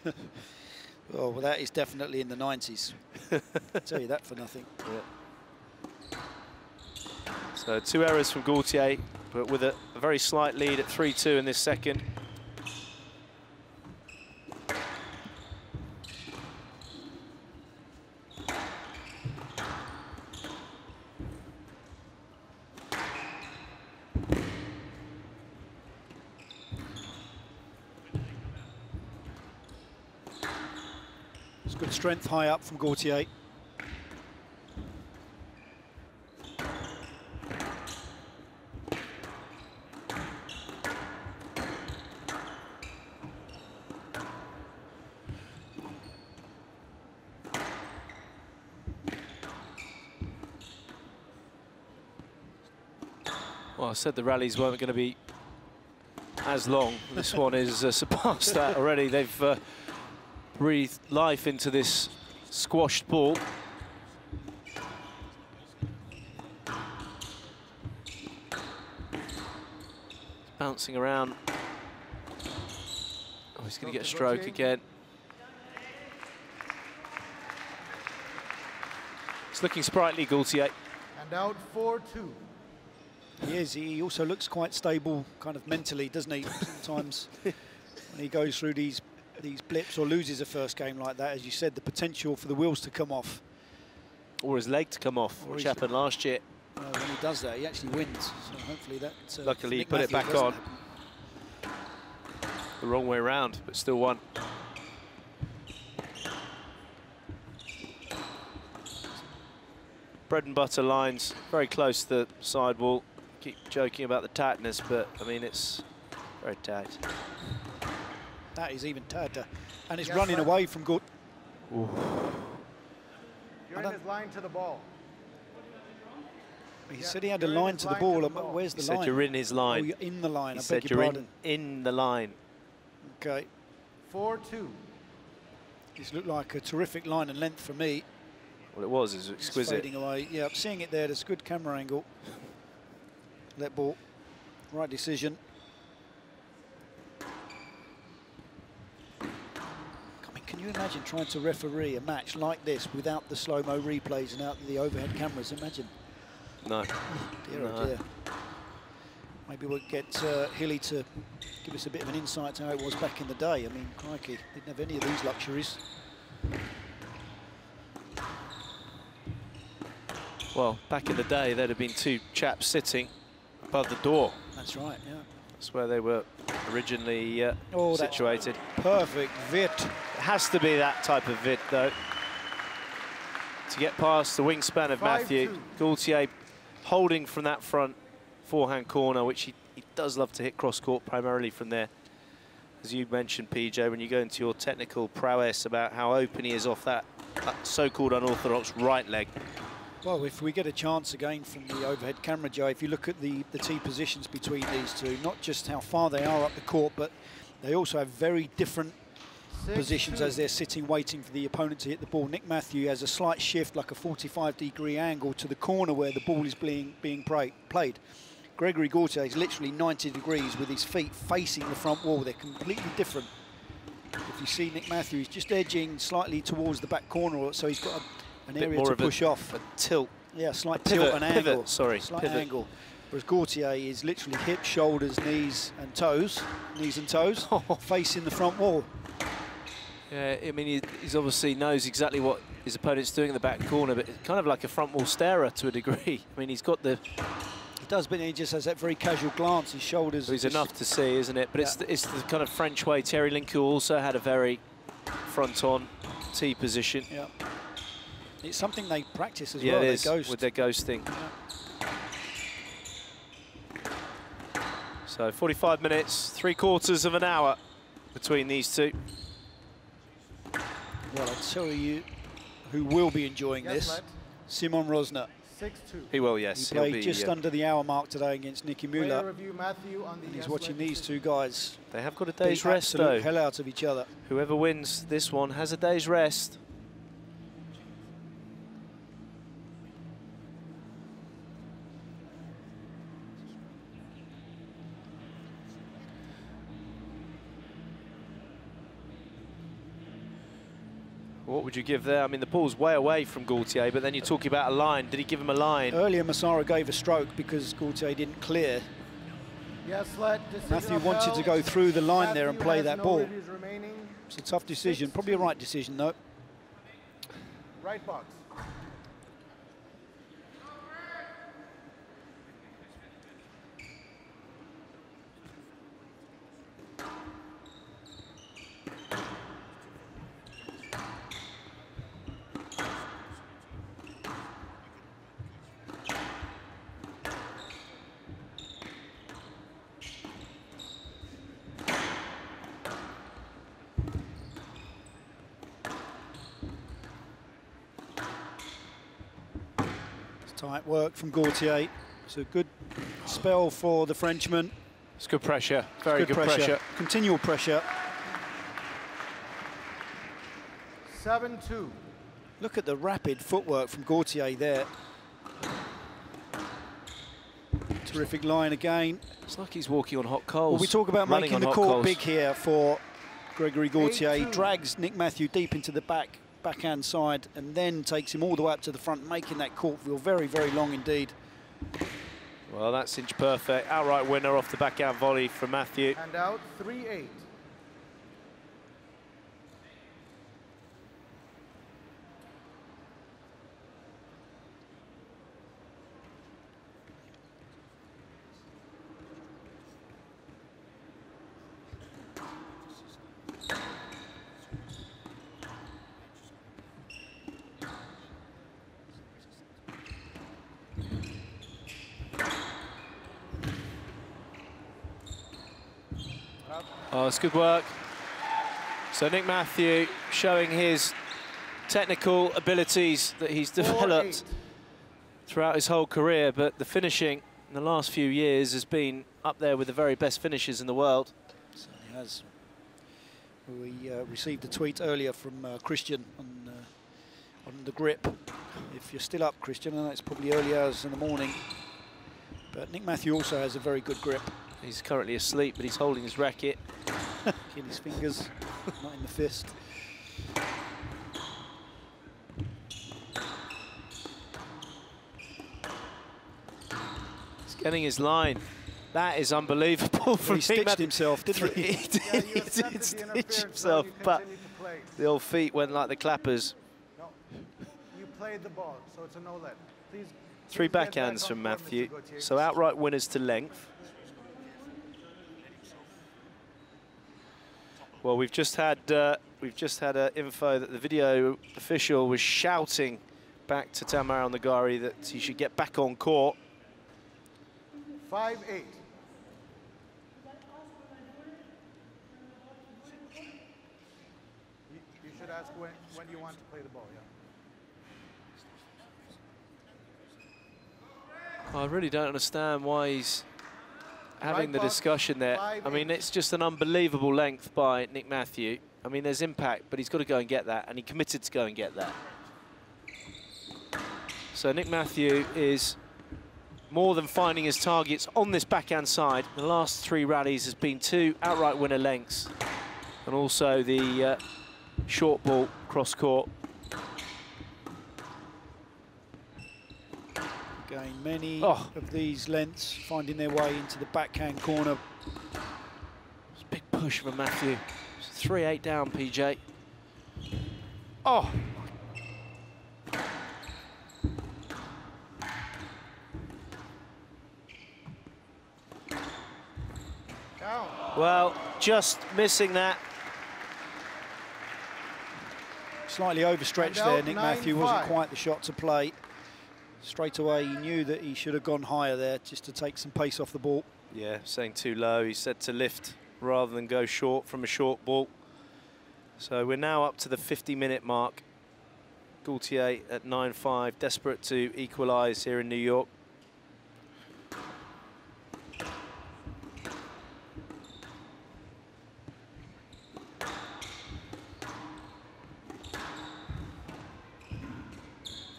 Speaker 3: Oh, well, that is definitely in the 90s. I'll tell you that for nothing.
Speaker 2: Yeah. So 2 errors from Gaultier, but with a very slight lead at 3-2 in this second.
Speaker 3: Good strength high up from Gaultier.
Speaker 2: Well, I said the rallies weren't going to be as long. This one is surpassed that already. They've breathed life into this squashed ball. Bouncing around. Oh, he's going to get a stroke again. It's looking sprightly, Gaultier.
Speaker 4: And out 4-2.
Speaker 3: He is. He also looks quite stable, kind of mentally, doesn't he? Sometimes when he goes through these blips or loses a first game like that, as you said, the potential for the wheels to come off.
Speaker 2: Or his leg to come off, which happened last year.
Speaker 3: When he does that, he actually wins. So hopefully that...
Speaker 2: Luckily, he put it back on. The wrong way around, but still won. Bread and butter lines, very close to the sidewall. Keep joking about the tightness, but, I mean, it's very tight.
Speaker 3: That is even tighter. And it's running away from good.
Speaker 4: You're in his line to the ball.
Speaker 3: He said he had a line to the ball. Where's the line?
Speaker 2: He said you're in his line.
Speaker 3: Oh, you're in the line.
Speaker 2: He said you're in the line.
Speaker 3: Okay.
Speaker 4: 4-2.
Speaker 3: This looked like a terrific line and length for me.
Speaker 2: Well, it was exquisite.
Speaker 3: It's fading away. Yeah, I'm seeing it there. There's a good camera angle. Let ball. Right decision. Can you imagine trying to referee a match like this without the slow-mo replays and out the overhead cameras? Imagine.
Speaker 2: No.
Speaker 3: Dear, oh dear. Maybe we'll get Hilly to give us a bit of an insight to how it was back in the day. I mean, crikey, didn't have any of these luxuries.
Speaker 2: Well, back in the day, there'd have been 2 chaps sitting above the door.
Speaker 3: That's right, yeah.
Speaker 2: That's where they were originally situated.
Speaker 3: Perfect vit.
Speaker 2: It has to be that type of vit, though, to get past the wingspan of Matthew. Gaultier holding from that front forehand corner, which he does love to hit cross-court primarily from there. As you mentioned, PJ, when you go into your technical prowess about how open he is off that so-called unorthodox right leg.
Speaker 3: Well, if we get a chance again from the overhead camera, Joe, if you look at the tee positions between these two, not just how far they are up the court, but they also have very different positions as they're sitting waiting for the opponent to hit the ball. Nick Matthew has a slight shift, like a 45-degree angle to the corner where the ball is being played. Gregory Gaultier is literally 90 degrees with his feet facing the front wall. They're completely different. If you see Nick Matthew, he's just edging slightly towards the back corner, so he's got an area to push off.
Speaker 2: A tilt.
Speaker 3: Yeah, slight tilt and angle.
Speaker 2: Sorry,
Speaker 3: slight
Speaker 2: pivot.
Speaker 3: angle. Whereas Gaultier is literally hips, shoulders, knees and toes, facing the front wall.
Speaker 2: Yeah, I mean, he's obviously knows exactly what his opponent's doing in the back corner, but it's kind of like a front wall starer to a degree. I mean, he's got the...
Speaker 3: He does, but he just has that very casual glance. His shoulders...
Speaker 2: He's enough to see, isn't it? But yeah. It's the kind of French way. Thierry Lincourt also had a very front-on T position.
Speaker 3: Yeah. It's something they practice as
Speaker 2: well,
Speaker 3: well,
Speaker 2: it is, with their ghosting. Yeah. So 45 minutes, 3/4 of an hour between these two.
Speaker 3: Well, I'll tell you who will be enjoying this. Simon Rosner.
Speaker 4: 6-2.
Speaker 2: He will, yes.
Speaker 3: He played just under the hour mark today against Nicky Müller.
Speaker 4: And
Speaker 3: he's watching these two guys.
Speaker 2: They have got a day's rest, though.
Speaker 3: Hell out of each other.
Speaker 2: Whoever wins this one has a day's rest. What would you give there? I mean, the ball's way away from Gaultier, but then you're talking about a line. Did he give him a line?
Speaker 3: Earlier, Massara gave a stroke because Gaultier didn't clear.
Speaker 4: Yes,
Speaker 3: Matthew wanted to go through the line there and play that ball. It's a tough decision, probably a right decision, though.
Speaker 4: Right box.
Speaker 3: Tight work from Gaultier. It's a good spell for the Frenchman.
Speaker 2: It's good pressure, very good pressure.
Speaker 3: Continual pressure.
Speaker 4: 7-2.
Speaker 3: Look at the rapid footwork from Gaultier there. Terrific line again.
Speaker 2: It's like he's walking on hot coals.
Speaker 3: Well, we talk about making the court big here for Gregory Gaultier. He drags Nick Matthew deep into the backhand side and then takes him all the way up to the front, making that court feel very, very long indeed.
Speaker 2: Well, that's inch perfect. Outright winner off the backhand volley from Matthew.
Speaker 4: And out 3-8.
Speaker 2: Oh, it's good work. So Nick Matthew showing his technical abilities that he's developed throughout his whole career, but the finishing in the last few years has been up there with the very best finishers in the world.
Speaker 3: Certainly has. We received a tweet earlier from Christian on the grip. If you're still up, Christian, and it's probably early hours in the morning, but Nick Matthew also has a very good grip.
Speaker 2: He's currently asleep, but he's holding his racket.
Speaker 3: In his fingers, not in the fist.
Speaker 2: He's getting his line. That is unbelievable.
Speaker 3: Well, he stitched himself, didn't he?
Speaker 2: He did stitch himself, but the old feet went like the clappers.
Speaker 4: No, you played the ball, so it's a no let. Please.
Speaker 2: Three backhands from Matthew, so outright winners to length. Well, we've just had info that the video official was shouting back to Tamara Nagari that he should get back on court.
Speaker 4: 5-8. You should ask when you want to play the ball, yeah.
Speaker 2: I really don't understand why he's having the discussion there. I mean, it's just an unbelievable length by Nick Matthew. I mean, there's impact, but he's got to go and get that, and he committed to go and get that. So Nick Matthew is more than finding his targets on this backhand side. The last three rallies has been 2 outright winner lengths, and also the short ball cross court.
Speaker 3: Again, many of these lengths finding their way into the backhand corner.
Speaker 2: It's a big push from Matthew. It's 3-8 down, PJ. Oh! Well, just missing that.
Speaker 3: Slightly overstretched there, Nick Matthew. Wasn't quite the shot to play. Straight away, he knew that he should have gone higher there just to take some pace off the ball.
Speaker 2: Yeah, saying too low. He said to lift rather than go short from a short ball. So we're now up to the 50-minute mark. Gaultier at 9-5, desperate to equalise here in New York.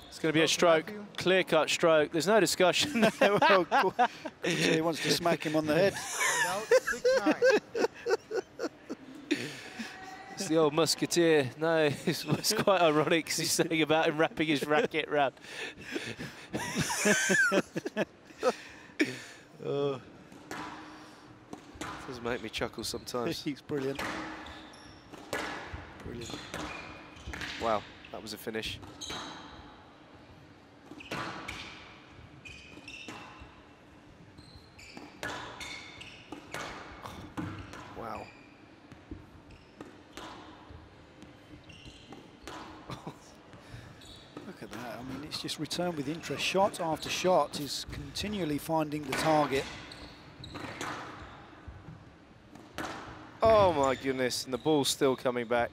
Speaker 2: It's going to be a stroke, clear-cut stroke. There's no discussion there.
Speaker 3: Well, he wants to smack him on the head.
Speaker 2: It's the old musketeer. No, it's quite ironic because he's saying about him wrapping his racket round. Does make me chuckle sometimes.
Speaker 3: He's brilliant.
Speaker 2: Brilliant. Wow, that was a finish. Wow.
Speaker 3: Look at that. I mean, it's just return with interest. Shot after shot is continually finding the target.
Speaker 2: Oh my goodness, and the ball's still coming back.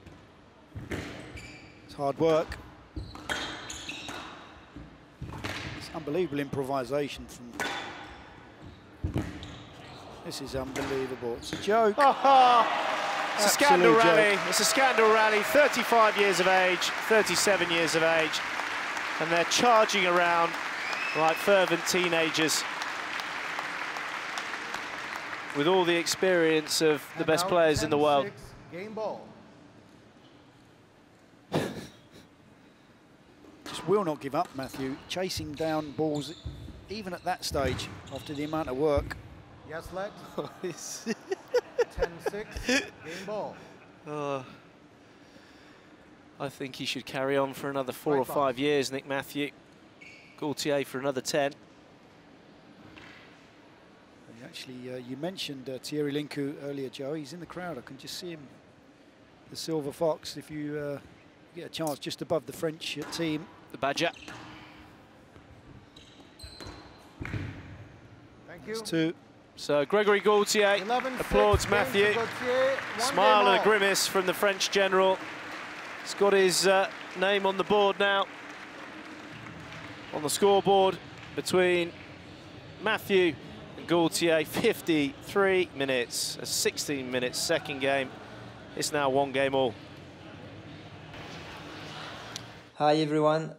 Speaker 3: It's hard work. It's unbelievable improvisation from... This is unbelievable. It's a joke.
Speaker 2: It's a scandal rally. It's a scandal rally. 35 years of age, 37 years of age, and they're charging around like fervent teenagers with all the experience of the best players in the world.
Speaker 4: Game ball.
Speaker 3: Just will not give up, Matthew. Chasing down balls, even at that stage, after the amount of work.
Speaker 4: Yes, let. 10-6, game ball.
Speaker 2: I think he should carry on for another 4 or 5 years, Nick Matthew. Gaultier for another 10.
Speaker 3: Actually, you mentioned Thierry Linku earlier, Joe. He's in the crowd. I can just see him. The Silver Fox, if you get a chance, just above the French team.
Speaker 2: The Badger.
Speaker 4: Thank you.
Speaker 3: It's 2.
Speaker 2: So Gregory Gaultier applauds Matthew. Smile and a grimace from the French general. He's got his name on the board now. On the scoreboard between Matthew and Gaultier, 53 minutes, a 16-minute second game. It's now 1 game all.
Speaker 10: Hi everyone.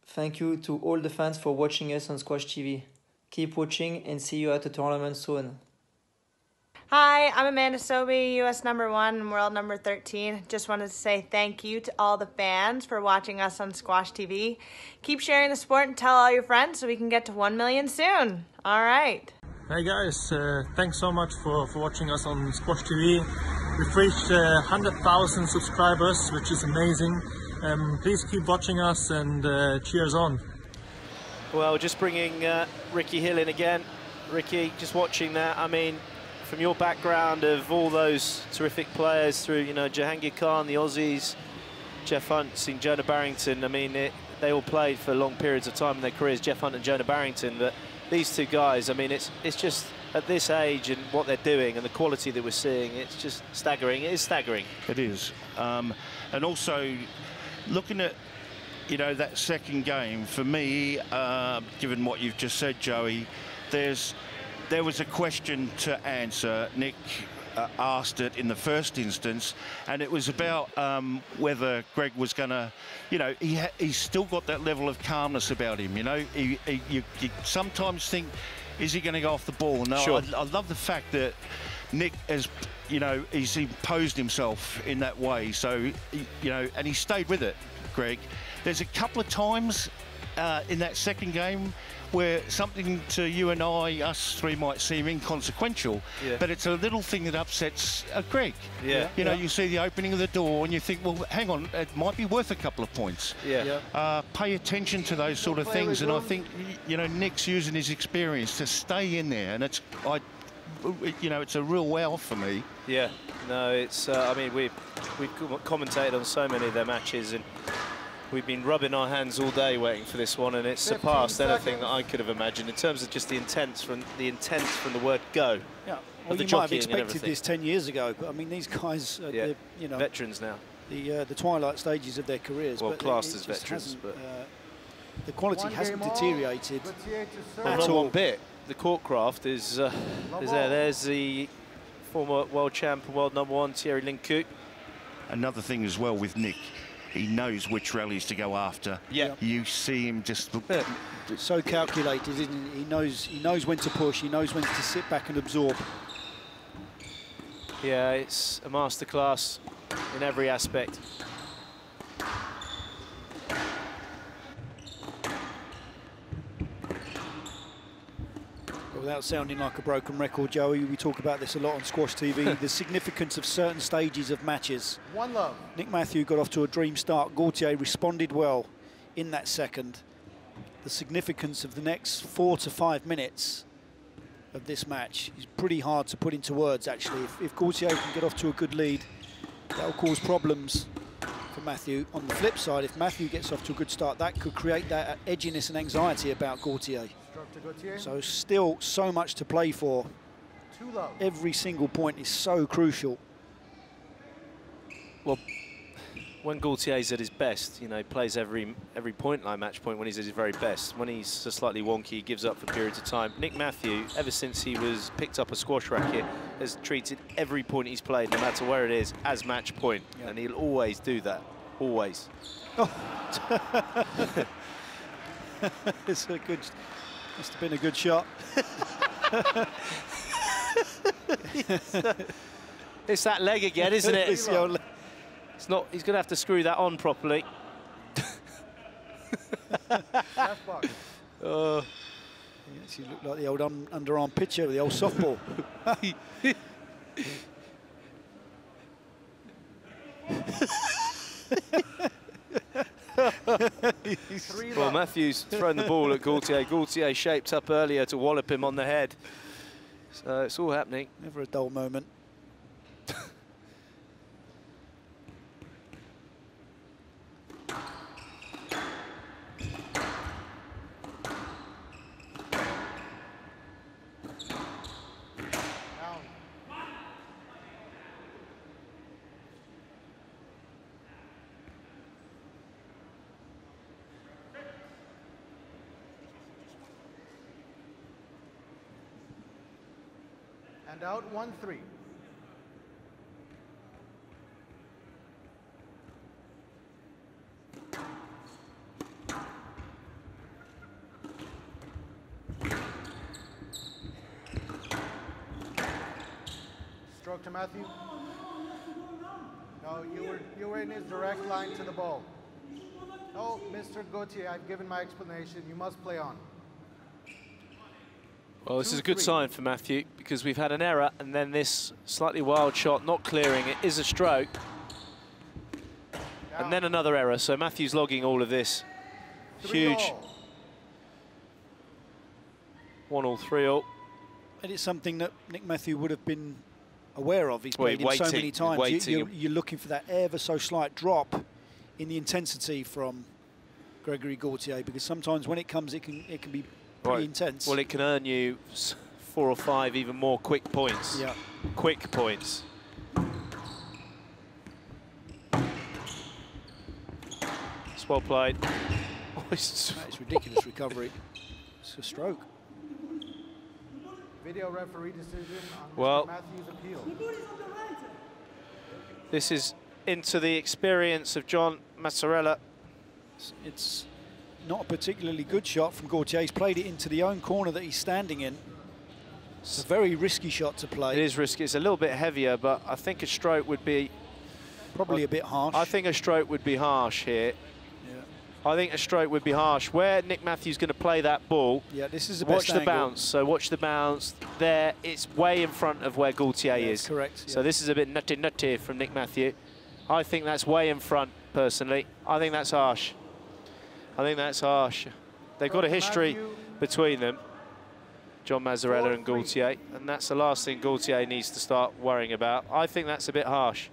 Speaker 10: Thank you to all the fans for watching us on Squash TV. Keep watching and see you at the tournament soon.
Speaker 11: Hi, I'm Amanda Sobey, US #1 and world #13. Just wanted to say thank you to all the fans for watching us on Squash TV. Keep sharing the sport and tell all your friends so we can get to 1 million soon. All right.
Speaker 12: Hey guys, thanks so much for watching us on Squash TV. We've reached 100,000 subscribers, which is amazing. Please keep watching us and cheers on.
Speaker 2: Well, just bringing Ricky Hill in again. Ricky, just watching that, I mean, from your background of all those terrific players through, you know, Jahangir Khan, the Aussies, Jeff Hunt, seen Jonah Barrington, I mean, they all played for long periods of time in their careers, Jeff Hunt and Jonah Barrington, but these two guys, I mean, it's just at this age and what they're doing and the quality that we're seeing, it's just staggering. It is staggering.
Speaker 9: It is. And also, looking at, you know, that second game, for me, given what you've just said, Joey, there was a question to answer. Nick asked it in the first instance, and it was about whether Greg was going to, you know, he's still got that level of calmness about him, you know. You sometimes think, is he going to go off the ball? No,
Speaker 2: sure.
Speaker 9: I love the fact that Nick has, you know, he's imposed himself in that way. So, you know, and he stayed with it, Greg. There's a couple of times in that second game where something to you and I, us three, might seem inconsequential, but it's a little thing that upsets Greg.
Speaker 2: Yeah.
Speaker 9: You know, you see the opening of the door and you think, well, hang on, it might be worth a couple of points. Pay attention to those sort of things, and I think, you know, Nick's using his experience to stay in there, and it's, you know, it's a real wow for me.
Speaker 2: Yeah, no, it's, I mean, we've commentated on so many of their matches, and we've been rubbing our hands all day waiting for this one, and it's surpassed anything that I could have imagined in terms of just the intent from the word go.
Speaker 3: Yeah, well, you might have expected this 10 years ago, but I mean, these guys are, you know,
Speaker 2: veterans now.
Speaker 3: The twilight stages of their careers.
Speaker 2: Well,
Speaker 3: but
Speaker 2: classed as veterans, but
Speaker 3: the quality hasn't deteriorated
Speaker 2: not one bit. The courtcraft is there. There's the former world champ and world #1 Thierry Lincourt.
Speaker 9: Another thing as well with Nick, he knows which rallies to go after.
Speaker 2: Yeah.
Speaker 9: You see him just
Speaker 3: so calculated, isn't he? He knows when to push, he knows when to sit back and absorb.
Speaker 2: Yeah, it's a masterclass in every aspect.
Speaker 3: Without sounding like a broken record, Joey, we talk about this a lot on Squash TV, the significance of certain stages of matches.
Speaker 4: One love.
Speaker 3: Nick Matthew got off to a dream start. Gaultier responded well in that second. The significance of the next 4 to 5 minutes of this match is pretty hard to put into words, actually. If Gaultier can get off to a good lead, that will cause problems for Matthew. On the flip side, if Matthew gets off to a good start, that could create that edginess and anxiety about Gaultier. So still so much to play for. Every single point is so crucial.
Speaker 2: Well, when Gaultier's at his best, you know, he plays every point like match point when he's at his very best. When he's slightly wonky, he gives up for periods of time. Nick Matthew, ever since he was picked up a squash racket, has treated every point he's played, no matter where it is, as match point. And he'll always do that. Always.
Speaker 3: Oh. It's a good... Must have been a good shot.
Speaker 2: It's that leg again, isn't it? It's not. He's going to have to screw that on properly.
Speaker 3: Yes, you look like the old underarm pitcher with the old softball.
Speaker 2: Well, Matthew's thrown the ball at Gaultier. Gaultier shaped up earlier to wallop him on the head. So it's all happening.
Speaker 3: Never a dull moment.
Speaker 4: And out 1-3. Stroke to Matthew. No, you were in his direct line to the ball. Oh, Mr. Gaultier, I've given my explanation. You must play on.
Speaker 2: Well, this is a good sign for Matthew, because we've had an error, and then this slightly wild shot not clearing. It is a stroke. And then another error, so Matthew's logging all of this. Huge. 1-all, 3-all.
Speaker 3: And it's something that Nick Matthew would have been aware of. He's played him so many times. You're looking for that ever so slight drop in the intensity from Gregory Gaultier, because sometimes when it comes, it can be pretty intense.
Speaker 2: Well, it can earn you 4 or 5 even more quick points.
Speaker 3: Yeah.
Speaker 2: Quick points. It's well played. Oh,
Speaker 3: it's ridiculous recovery. It's a stroke.
Speaker 4: Video referee decision on
Speaker 2: Well,
Speaker 4: Matthew's appeal.
Speaker 2: This is into the experience of John Massarella.
Speaker 3: It's not a particularly good shot from Gaultier. He's played it into the own corner that he's standing in. It's a very risky shot to play.
Speaker 2: It is risky. It's a little bit heavier, but I think a stroke would be...
Speaker 3: Probably a bit harsh.
Speaker 2: I think a stroke would be harsh here.
Speaker 3: Yeah.
Speaker 2: I think a stroke would be harsh. Where Nick Matthews going to play that ball,
Speaker 3: yeah, this is the
Speaker 2: watch
Speaker 3: best
Speaker 2: the
Speaker 3: angle.
Speaker 2: bounce. So watch the bounce there. It's way in front of where Gaultier is.
Speaker 3: Correct.
Speaker 2: So this is a bit nutty from Nick Matthew. I think that's way in front, personally. I think that's harsh. I think that's harsh. They've got a history between them, John Mazzarella and Gaultier, and that's the last thing Gaultier needs to start worrying about. I think that's a bit harsh.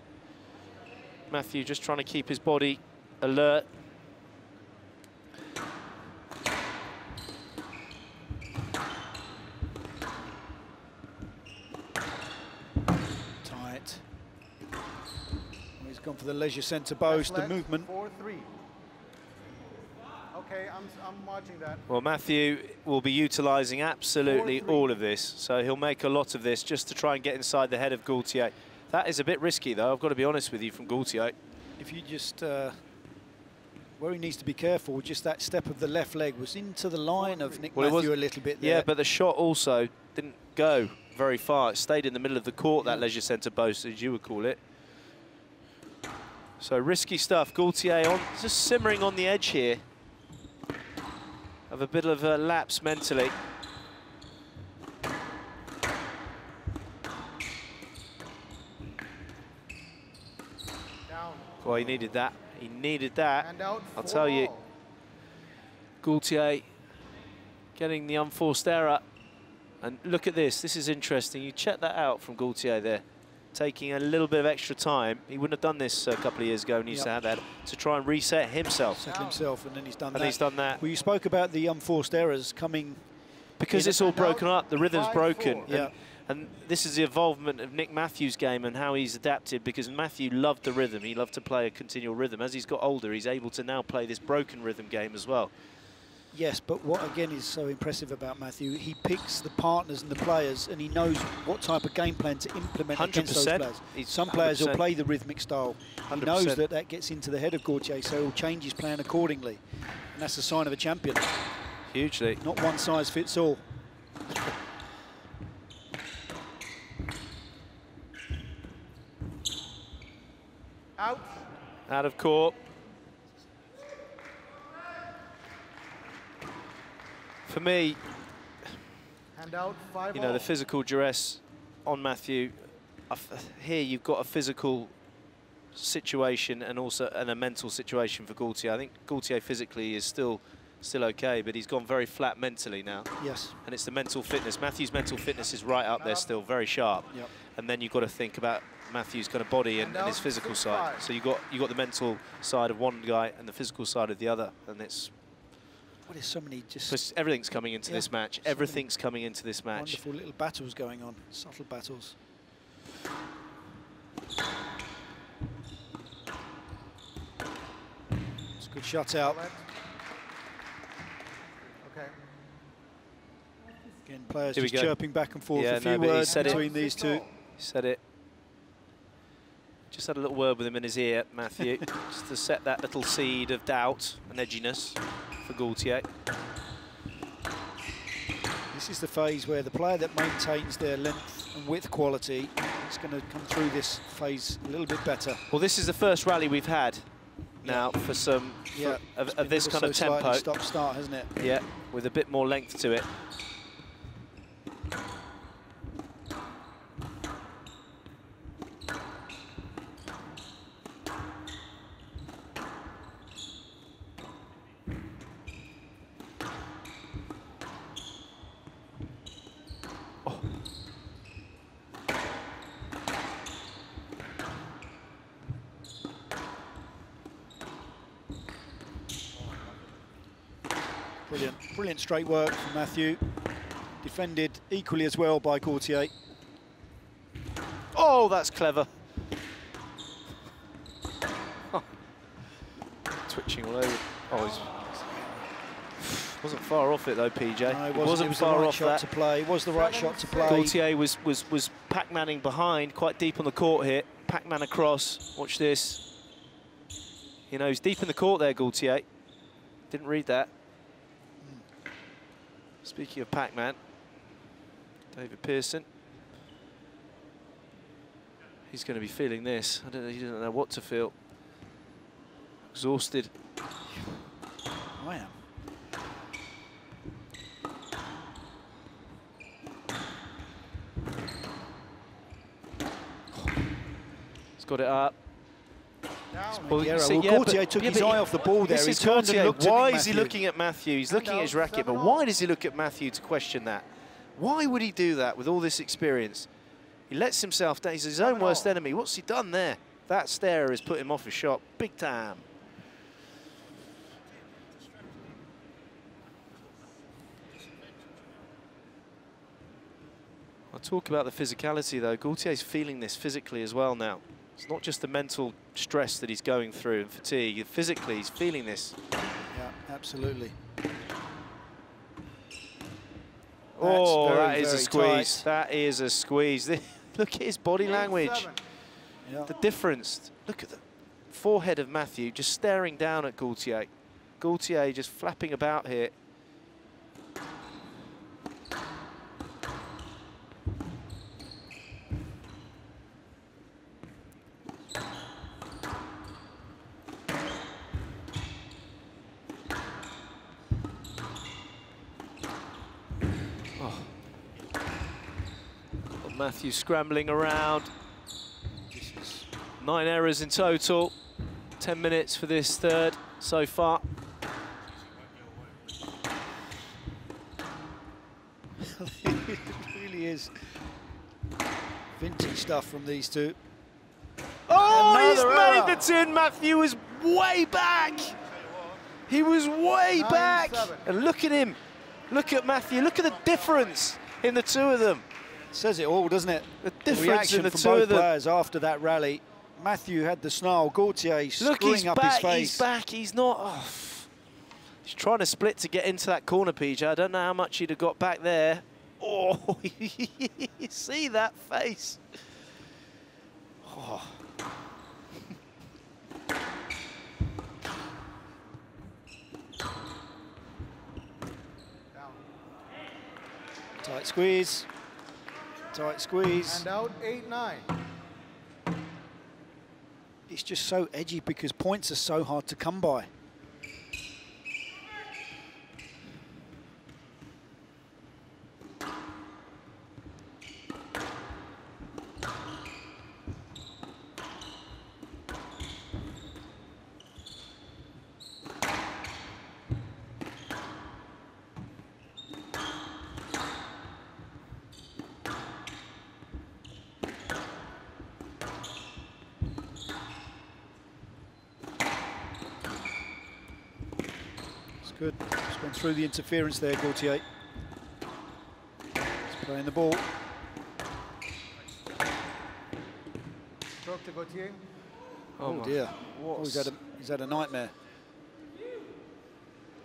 Speaker 2: Matthew just trying to keep his body alert.
Speaker 3: Tight. He's gone for the leisure centre boast, the movement.
Speaker 4: 4-3. Okay, I'm watching that.
Speaker 2: Well, Matthew will be utilising absolutely all of this, so he'll make a lot of this just to try and get inside the head of Gaultier. That is a bit risky, though, I've got to be honest with you, from Gaultier.
Speaker 3: If you just, where he needs to be careful, just that step of the left leg was into the line of Nick Matthew a little bit there.
Speaker 2: Yeah, but the shot also didn't go very far. It stayed in the middle of the court, that leisure centre post, as you would call it. So risky stuff. Gaultier on, just simmering on the edge here of a bit of a lapse mentally. Well, he needed that. He needed that. I'll tell you. Gaultier getting the unforced error. And look at this. This is interesting. You check that out from Gaultier there. Taking a little bit of extra time. He wouldn't have done this a couple of years ago, and he used to have that, to try and reset himself.
Speaker 3: Settle himself, and then he's done that.
Speaker 2: And he's done that.
Speaker 3: Well, you spoke about the unforced errors coming...
Speaker 2: Because it's all broken up, the rhythm's broken.
Speaker 3: Yeah.
Speaker 2: And this is the involvement of Nick Matthews' game and how he's adapted, because Matthew loved the rhythm. He loved to play a continual rhythm. As he's got older, he's able to now play this broken rhythm game as well.
Speaker 3: Yes, but what again is so impressive about Matthew, he picks the partners and the players, and he knows what type of game plan to implement against those players. Some players will play the rhythmic style. 100%. He knows that that gets into the head of Gaultier, so he'll change his plan accordingly. And that's a sign of a champion.
Speaker 2: Hugely.
Speaker 3: Not one size fits all.
Speaker 4: Out.
Speaker 2: Out of court. For me, you know, the physical duress on Matthew, here you've got a physical situation and also a mental situation for Gaultier. I think Gaultier physically is still okay, but he's gone very flat mentally now.
Speaker 3: Yes.
Speaker 2: And it's the mental fitness. Matthew's mental fitness is right up there still, very sharp.
Speaker 3: Yep.
Speaker 2: And then you've got to think about Matthew's kind of body and his physical side. So you've got the mental side of one guy and the physical side of the other, and it's...
Speaker 3: Well, there's so many
Speaker 2: everything's coming into this match. Everything's coming into this match.
Speaker 3: Wonderful little battles going on, subtle battles. It's a good shot out.
Speaker 4: Okay.
Speaker 3: Again, players just chirping back and forth. A few words between these two.
Speaker 2: He said it. Just had a little word with him in his ear, Matthew, just to set that little seed of doubt and edginess for Gaultier.
Speaker 3: This is the phase where the player that maintains their length and width quality is going to come through this phase a little bit better.
Speaker 2: Well, this is the first rally we've had now for some of this kind of tempo.
Speaker 3: Stop-start, hasn't it?
Speaker 2: Yeah, with a bit more length to it.
Speaker 3: Brilliant straight work from Matthew. Defended equally as well by Gaultier.
Speaker 2: Oh, that's clever. Twitching all over. Oh, he wasn't far off it though, PJ.
Speaker 3: No, it wasn't far off that. To play. It was the right shot to play.
Speaker 2: Gaultier was Pac-Manning behind, quite deep on the court here. Pac-Man across. Watch this. You know, he's deep in the court there, Gaultier. Didn't read that. Speaking of Pac-Man, David Pearson. He's going to be feeling this. I don't know. He doesn't know what to feel. Exhausted.
Speaker 3: I am.
Speaker 2: He's got it up.
Speaker 3: Well, Gaultier took his eye off the ball there. He turned and looked at
Speaker 2: Why
Speaker 3: Nick
Speaker 2: is he
Speaker 3: Matthew.
Speaker 2: looking at Matthew? He's looking at his racket, but why does he look at Matthew to question that? Why would he do that with all this experience? He lets himself down. He's his own worst enemy. What's he done there? That stare has put him off his shot big time. I'll talk about the physicality, though. Gaultier's feeling this physically as well now. It's not just the mental stress that he's going through and fatigue. Physically, he's feeling this.
Speaker 3: Yeah, absolutely.
Speaker 2: Oh,
Speaker 3: very,
Speaker 2: that is a
Speaker 3: very
Speaker 2: squeeze.
Speaker 3: tight.
Speaker 2: That is a squeeze. Look at his body language.
Speaker 3: Yeah.
Speaker 2: The difference. Look at the forehead of Matthew just staring down at Gaultier. Gaultier just flapping about here. Matthew scrambling around. 9 errors in total. 10 minutes for this third so far.
Speaker 3: It really is vintage stuff from these two.
Speaker 2: Oh, he's
Speaker 3: Another
Speaker 2: made the tin. Matthew was way back. He was way back. And look at him. Look at Matthew. Look at the difference in the two of them.
Speaker 3: Says it all, doesn't it?
Speaker 2: The difference
Speaker 3: reaction
Speaker 2: in the
Speaker 3: from
Speaker 2: two
Speaker 3: both
Speaker 2: of them.
Speaker 3: players after that rally. Matthew had the snarl. Gaultier screwing up his face.
Speaker 2: He's back. He's not. Oh. He's trying to split to get into that corner, PJ. I don't know how much he'd have got back there. Oh, you see that face? Oh.
Speaker 3: Tight squeeze. Tight squeeze.
Speaker 4: And out 8-9.
Speaker 3: It's just so edgy because points are so hard to come by. Good. Just went through the interference there, Gaultier. He's playing the ball.
Speaker 4: Stroke to Gaultier.
Speaker 3: Oh dear. Oh, he's had a nightmare.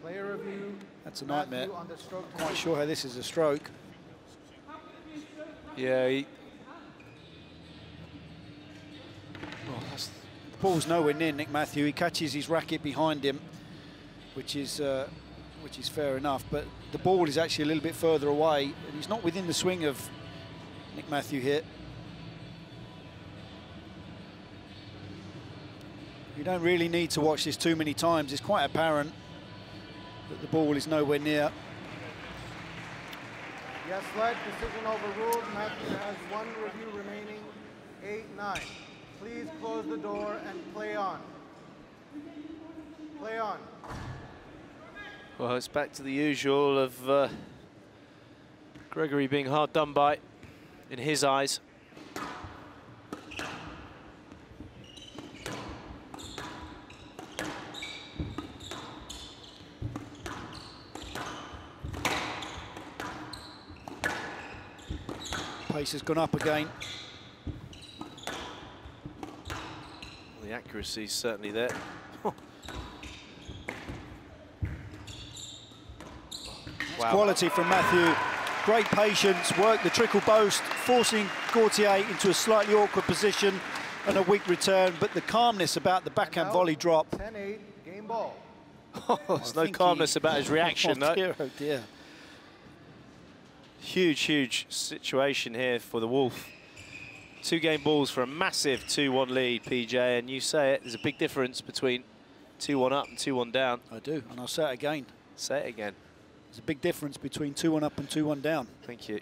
Speaker 4: Player review.
Speaker 3: That's a nightmare.
Speaker 4: On the stroke.
Speaker 3: Not quite sure how this is a stroke.
Speaker 2: Yeah,
Speaker 3: the ball's nowhere near Nick Matthew. He catches his racket behind him, which is fair enough, but the ball is actually a little bit further away, and he's not within the swing of Nick Matthew here. You don't really need to watch this too many times. It's quite apparent that the ball is nowhere near.
Speaker 4: Yes, led. Decision overruled. Matthew has one review remaining. 8-9. Please close the door and play on. Play on.
Speaker 2: Well, it's back to the usual of Gregory being hard done by, in his eyes.
Speaker 3: Pace has gone up again.
Speaker 2: The accuracy is certainly there.
Speaker 3: Wow. Quality from Matthew. Great patience, worked the trickle boast, forcing Gaultier into a slightly awkward position and a weak return, but the calmness about the backhand volley drop.
Speaker 4: 10-8, game ball.
Speaker 2: There's no calmness about his reaction, though.
Speaker 3: Dear, oh dear.
Speaker 2: Huge, huge situation here for the Wolf. 2 game balls for a massive 2-1 lead, PJ, and you say it, there's a big difference between 2-1 up and 2-1 down.
Speaker 3: I do, and I'll say it again.
Speaker 2: Say it again.
Speaker 3: There's a big difference between 2-1 up and 2-1 down.
Speaker 2: Thank you.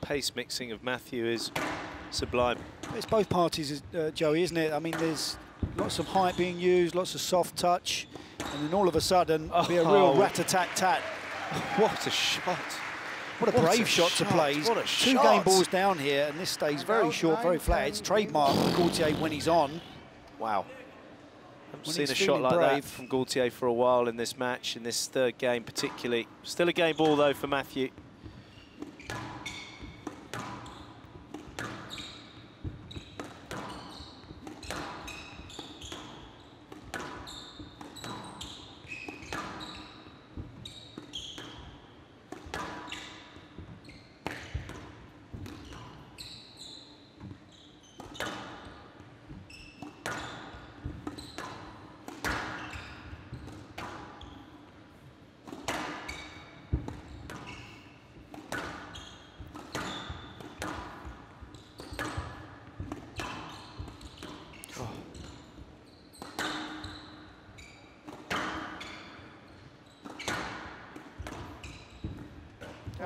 Speaker 2: Pace mixing of Matthew is sublime.
Speaker 3: It's both parties, Joey, isn't it? I mean, there's lots of height being used, lots of soft touch, and then all of a sudden, be a real rat-a-tat-tat.
Speaker 2: What a shot.
Speaker 3: What a brave shot to play. He's
Speaker 2: What a
Speaker 3: 2
Speaker 2: shot.
Speaker 3: game balls down here, and this stays very short, very flat. It's trademark for Gaultier when he's on.
Speaker 2: Wow. I've
Speaker 3: When
Speaker 2: seen
Speaker 3: he's
Speaker 2: a shot
Speaker 3: feeling
Speaker 2: like
Speaker 3: brave.
Speaker 2: that from Gaultier for a while in this match, in this third game particularly. Still a game ball, though, for Matthew.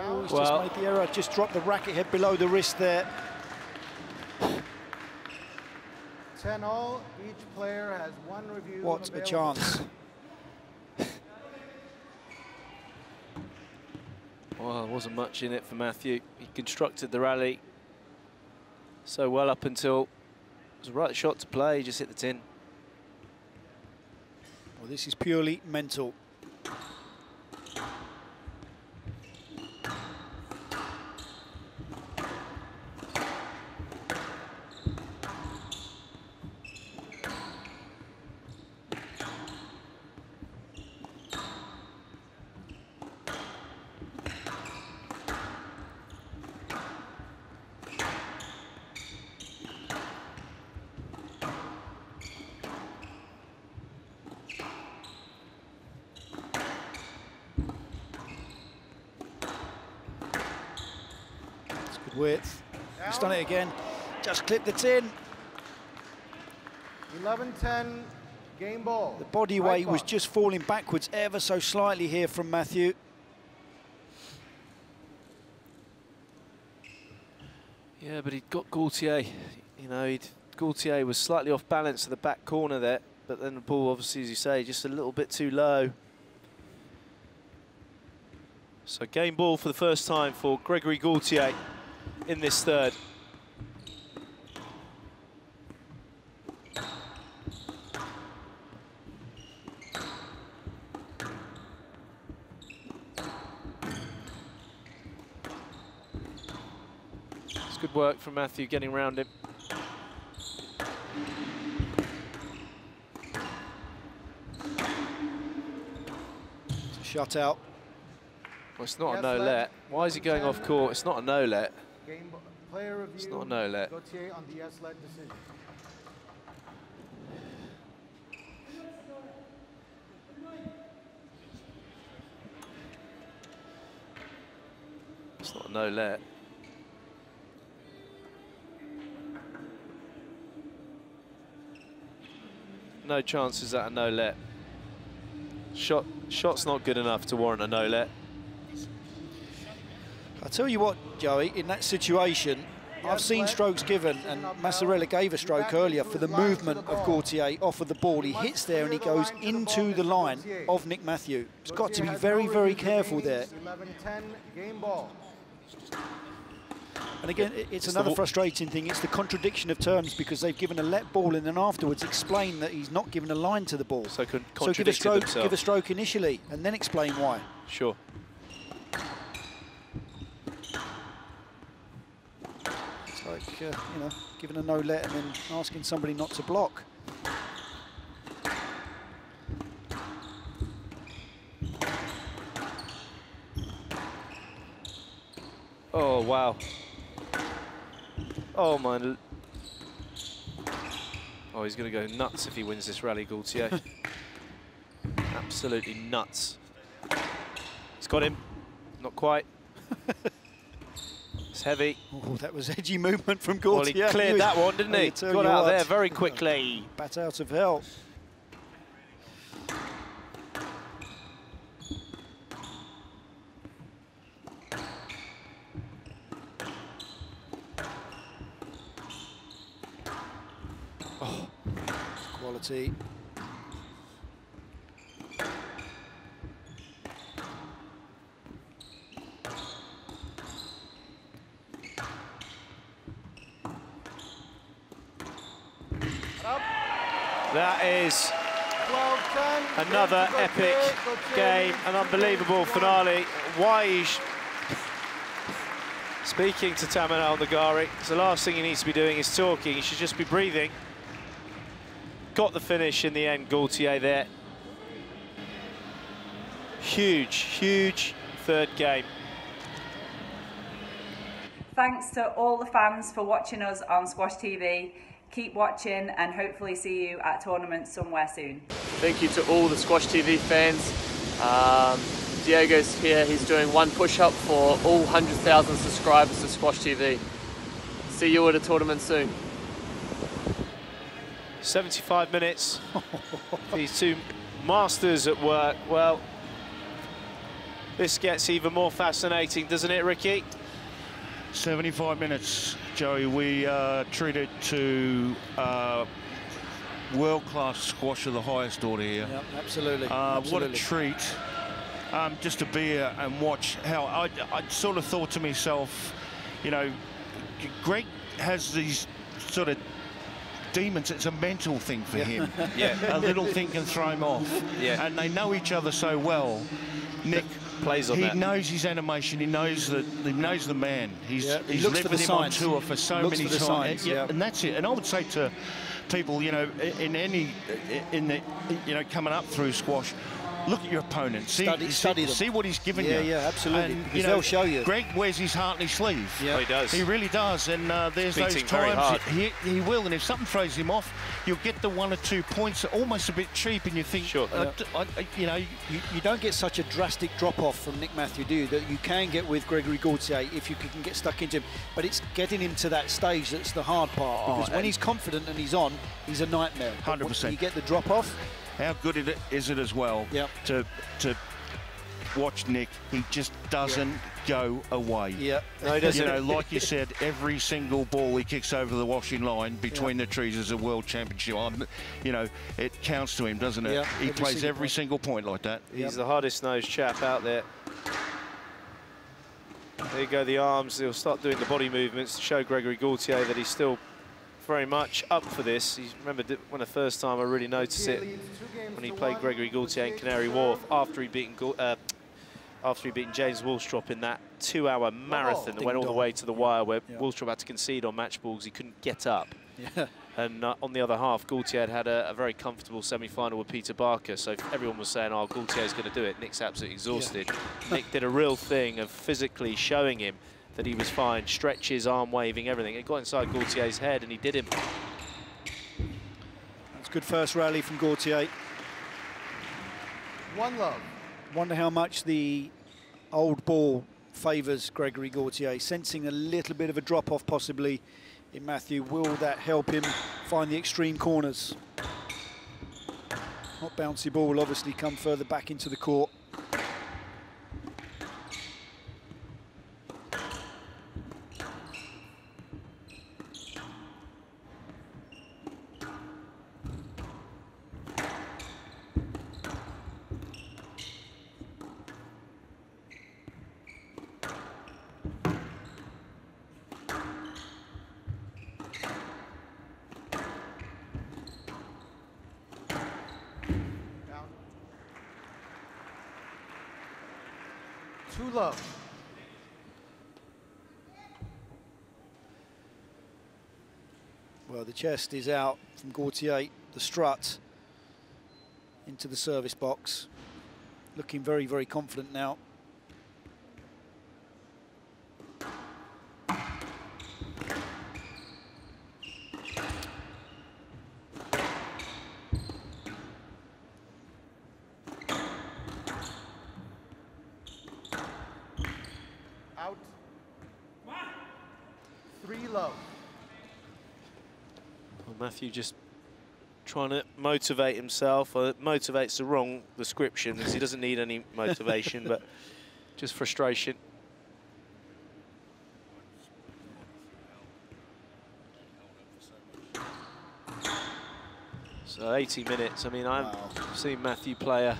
Speaker 3: Oh, he's just made the error, just dropped the racket head below the wrist there.
Speaker 4: 10-all, each player has 1 review.
Speaker 3: What a
Speaker 4: available.
Speaker 3: chance.
Speaker 2: Well, there wasn't much in it for Matthew. He constructed the rally so well up until it was the right shot to play, he just hit the tin.
Speaker 3: Well, this is purely mental. Width. He's done it again. Just clipped the tin.
Speaker 4: 11-10, game ball.
Speaker 3: The body weight was just falling backwards ever so slightly here from Matthew.
Speaker 2: Yeah, but he'd got Gaultier. You know, Gaultier was slightly off balance at the back corner there, but then the ball, obviously, as you say, just a little bit too low. So game ball for the first time for Gregory Gaultier in this third. It's good work from Matthew getting around him.
Speaker 3: It's a shutout.
Speaker 2: Well, it's not a no-let. Why is he going off court? It's not a no-let.
Speaker 4: Player review.
Speaker 2: It's not a no-let.
Speaker 4: Gaultier on the S-led decision.
Speaker 2: It's not a no-let. No chances at a no-let. Shot's not good enough to warrant a no-let.
Speaker 3: I'll tell you what, Joey, in that situation, I've seen strokes given, and Massarella gave a stroke earlier for the movement of Gaultier off of the ball. He hits there and he goes into the line of Nick Matthew. He's got to be very, very careful there.
Speaker 4: 11-10, game ball.
Speaker 3: And again, it's another frustrating thing. It's the contradiction of terms because they've given a let ball and then afterwards explain that he's not given a line to the ball.
Speaker 2: So
Speaker 3: give a stroke initially and then explain why.
Speaker 2: Sure.
Speaker 3: It's like, you know, giving a no-let and then asking somebody not to block.
Speaker 2: Oh, wow. Oh, my. Oh, he's going to go nuts if he wins this rally, Gaultier. Absolutely nuts. He's got him. Not quite. It's heavy.
Speaker 3: Oh, that was edgy movement from Gaultier.
Speaker 2: Well, he cleared that one, didn't he? Got out there very quickly.
Speaker 3: Bat out of hell. Oh, quality.
Speaker 2: That is another epic game, an unbelievable finale. Wise speaking to Tamanal Nagari. The last thing he needs to be doing is talking. He should just be breathing. Got the finish in the end, Gaultier there. Huge, huge third game.
Speaker 13: Thanks to all the fans for watching us on Squash TV. Keep watching and hopefully see you at tournaments somewhere soon.
Speaker 8: Thank you to all the Squash TV fans. Diego's here, he's doing one push-up for all 100,000 subscribers to Squash TV. See you at a tournament soon.
Speaker 2: 75 minutes. These two masters at work. Well, this gets even more fascinating, doesn't it, Ricky?
Speaker 9: 75 minutes, Joey. We treated to world-class squash of the highest order here.
Speaker 3: Yep, absolutely.
Speaker 9: What a treat. Just to be here and watch how I sort of thought to myself, you know, Greg has these sort of demons. It's a mental thing for him.
Speaker 2: Yeah.
Speaker 9: A little thing can throw him off.
Speaker 2: Yeah.
Speaker 9: And they know each other so well. Nick
Speaker 2: plays on
Speaker 9: he
Speaker 2: that.
Speaker 9: knows his animation. He knows the man. He's
Speaker 3: looks
Speaker 9: lived
Speaker 3: for
Speaker 9: with
Speaker 3: the
Speaker 9: him on
Speaker 3: signs.
Speaker 9: tour for so
Speaker 3: Looks
Speaker 9: many
Speaker 3: for the
Speaker 9: times.
Speaker 3: signs,
Speaker 9: Yeah, and that's it. And I would say to people, you know, coming up through squash, look at your opponent.
Speaker 3: Study them.
Speaker 9: See what he's given you.
Speaker 3: Yeah, absolutely.
Speaker 9: And,
Speaker 3: Because they'll show you.
Speaker 9: Greg wears his heart on his sleeve.
Speaker 3: Yeah.
Speaker 2: Oh, he does.
Speaker 9: He really does. And there's those
Speaker 2: Beating very hard.
Speaker 9: times he will. And if something throws him off, you'll get the 1 or 2 points, almost a bit cheap, and you think,
Speaker 2: sure.
Speaker 9: You know,
Speaker 3: you don't get such a drastic drop-off from Nick Matthew, do you, that you can get with Gregory Gaultier if you can get stuck into him. But it's getting him to that stage that's the hard part, because when he's confident and he's on, he's a nightmare.
Speaker 9: 100%.
Speaker 3: You get the drop-off.
Speaker 9: How good is it as well to watch Nick? He just doesn't go away.
Speaker 3: Yeah, no, he doesn't.
Speaker 9: You know, like you said, every single ball he kicks over the washing line between the trees is a world championship. You know, it counts to him, doesn't it?
Speaker 3: Yeah,
Speaker 9: he plays every single point like that.
Speaker 2: He's the hardest nosed chap out there. There you go, the arms. He'll start doing the body movements to show Gregory Gaultier that he's still very much up for this. Remember when the first time I really noticed it when he played Gregory Gaultier in Canary Wharf after he'd beaten James Willstrop in that 2-hour marathon that went all the way to the wire, where Willstrop had to concede on match balls. He couldn't get up.
Speaker 3: Yeah.
Speaker 2: And on the other half, Gaultier had a very comfortable semi-final with Peter Barker, so everyone was saying, oh, Gaultier's going to do it. Nick's absolutely exhausted. Nick did a real thing of physically showing him that he was fine, stretches, arm waving, everything. It got inside Gaultier's head and he did him.
Speaker 3: That's a good first rally from Gaultier.
Speaker 4: One love.
Speaker 3: Wonder how much the old ball favours Gregory Gaultier, sensing a little bit of a drop-off possibly in Matthew. Will that help him find the extreme corners? Hot bouncy ball will obviously come further back into the court.
Speaker 4: Two love.
Speaker 3: Well, the chest is out from Gaultier, the strut into the service box. Looking very, very confident now.
Speaker 4: love.
Speaker 2: Well, Matthew just trying to motivate himself. Motivate's the wrong description, because he doesn't need any motivation, but just frustration. So 80 minutes. I mean, I've seen Matthew play a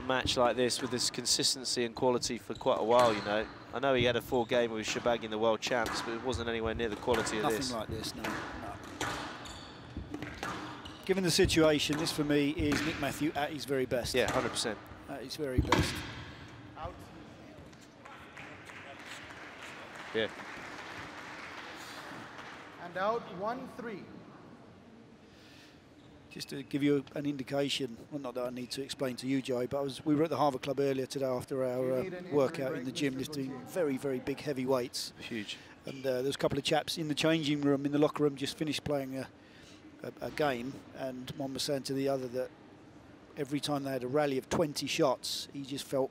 Speaker 2: match like this with this consistency and quality for quite a while, you know. I know he had a 4-game with shabagging the world champs, but it wasn't anywhere near the quality of this.
Speaker 3: Nothing like this, no. Given the situation, this for me is Nick Matthew at his very best.
Speaker 2: Yeah, 100%.
Speaker 3: At his very best.
Speaker 4: Out.
Speaker 2: Yeah.
Speaker 4: And out 1-3.
Speaker 3: Just to give you an indication, well, not that I need to explain to you, Joey, but we were at the Harvard Club earlier today after our workout in the gym, lifting very, very big heavy weights.
Speaker 2: Huge.
Speaker 3: And there's a couple of chaps in the changing room, in the locker room, just finished playing a game, and one was saying to the other that every time they had a rally of 20 shots, he just felt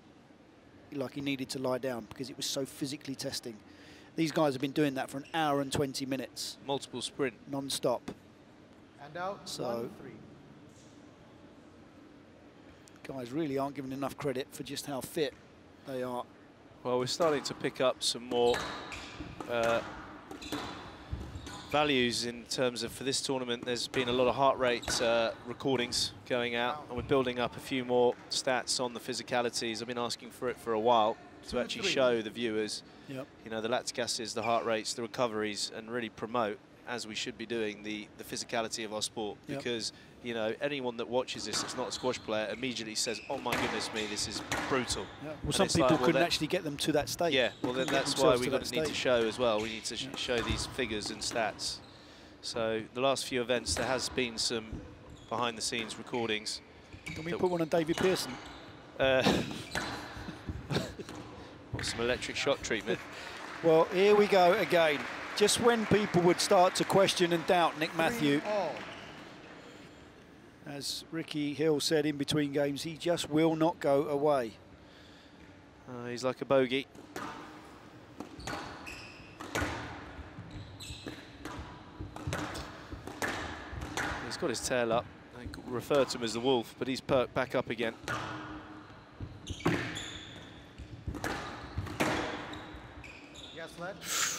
Speaker 3: like he needed to lie down because it was so physically testing. These guys have been doing that for an hour and 20 minutes.
Speaker 2: Multiple sprint.
Speaker 3: Non-stop.
Speaker 4: And out
Speaker 3: So
Speaker 4: 1-3.
Speaker 3: Guys really aren't given enough credit for just how fit they are.
Speaker 2: Well, we're starting to pick up some more values in terms of, for this tournament, there's been a lot of heart rate recordings going out, and we're building up a few more stats on the physicalities. I've been asking for it for a while to actually show the viewers, you know, the lactic acids, the heart rates, the recoveries, and really promote, as we should be doing, the physicality of our sport. Because, you know, anyone that watches this that's not a squash player immediately says, oh my goodness me, this is brutal.
Speaker 3: Well, some people couldn't actually get them to that state.
Speaker 2: Yeah, well then that's why we need to show as well. We need to show these figures and stats. So the last few events, there has been some behind the scenes recordings.
Speaker 3: Can we put one on David Pearson?
Speaker 2: Some electric shock treatment.
Speaker 3: Well, here we go again. Just when people would start to question and doubt Nick Matthew, as Ricky Hill said in between games, he just will not go away.
Speaker 2: He's like a bogey. He's got his tail up. I refer to him as the wolf, but he's perked back up again.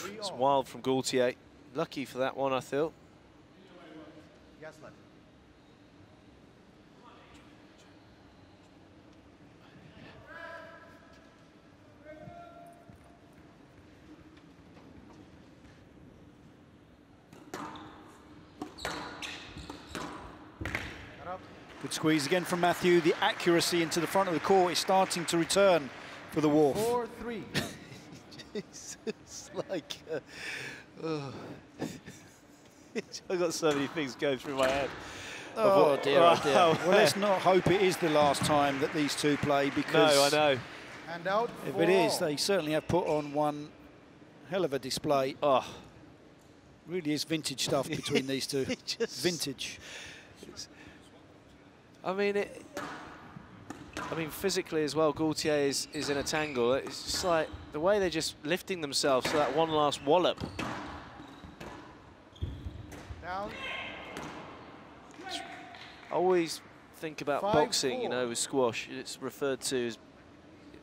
Speaker 2: It's wild from Gaultier. Lucky for that one, I feel.
Speaker 3: Good squeeze again from Matthew. The accuracy into the front of the court is starting to return for the Wolf.
Speaker 4: 4-3.
Speaker 2: It's like, I've got so many things going through my head.
Speaker 3: Oh dear, oh dear. Well, let's not hope it is the last time that these two play, because
Speaker 2: no, I know.
Speaker 4: And out
Speaker 3: if it is, they certainly have put on one hell of a display.
Speaker 2: Oh,
Speaker 3: really is vintage stuff between these two. Vintage.
Speaker 2: I mean, physically as well, Gaultier is in a tangle. It's just like the way they're just lifting themselves to that one last wallop.
Speaker 4: Down.
Speaker 2: I always think about
Speaker 4: 5-4.
Speaker 2: boxing, you know, with squash. It's referred to as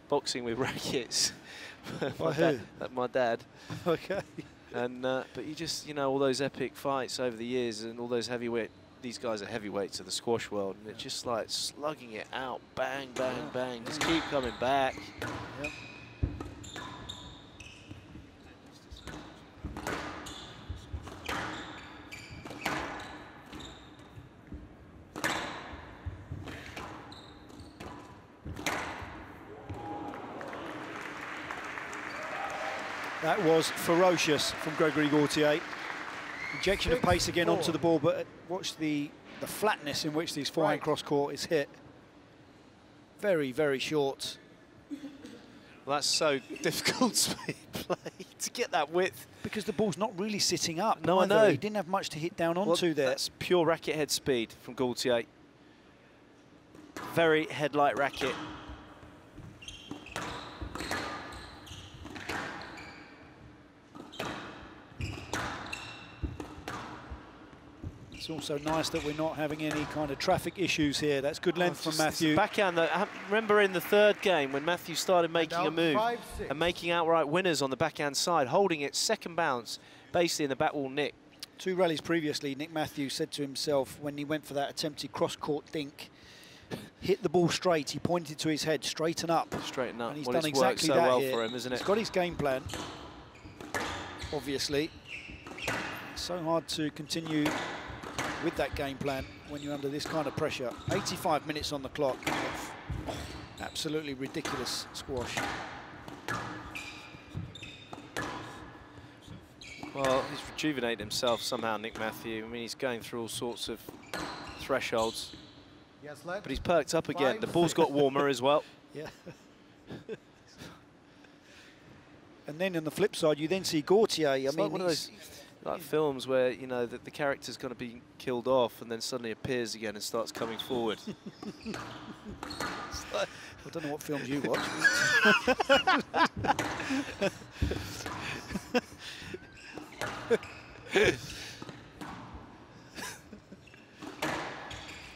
Speaker 2: boxing with rackets. My dad.
Speaker 3: Okay.
Speaker 2: And but you just, you know, all those epic fights over the years and all those heavyweight. These guys are heavyweights of the squash world, and it's just like slugging it out, bang, bang, bang. Just keep coming back.
Speaker 3: Yep. That was ferocious from Gregory Gaultier. Injection of pace again onto the ball, but watch the flatness in which this forehand cross court is hit. Very, very short.
Speaker 2: Well, that's so difficult to play, to get that width.
Speaker 3: Because the ball's not really sitting up.
Speaker 2: No,
Speaker 3: either.
Speaker 2: I know.
Speaker 3: He didn't have much to hit down onto there.
Speaker 2: That's pure racket head speed from Gaultier. Very headlight racket.
Speaker 3: It's also nice that we're not having any kind of traffic issues here. That's good length from Matthew.
Speaker 2: Backhand, I remember in the third game when Matthew started making a move and making outright winners on the backhand side, holding it second bounce, basically in the back wall nick.
Speaker 3: 2 rallies previously, Nick Matthews said to himself when he went for that attempted cross-court dink, hit the ball straight, he pointed to his head, straighten up.
Speaker 2: Straighten up.
Speaker 3: And he's
Speaker 2: well,
Speaker 3: done exactly
Speaker 2: so
Speaker 3: that
Speaker 2: well
Speaker 3: here.
Speaker 2: For him, isn't it?
Speaker 3: He's got his game plan, obviously. It's so hard to continue with that game plan when you're under this kind of pressure. 85 minutes on the clock. Oh, absolutely ridiculous squash.
Speaker 2: Well, he's rejuvenated himself somehow, Nick Matthew. I mean, he's going through all sorts of thresholds.
Speaker 4: Yes,
Speaker 2: but he's perked up again. The ball's got warmer as well.
Speaker 3: Yeah. And then on the flip side, you then see Gaultier. I mean,
Speaker 2: like one of those films where, you know, that the character's going to be killed off and then suddenly appears again and starts coming forward.
Speaker 3: I don't know what films you watch.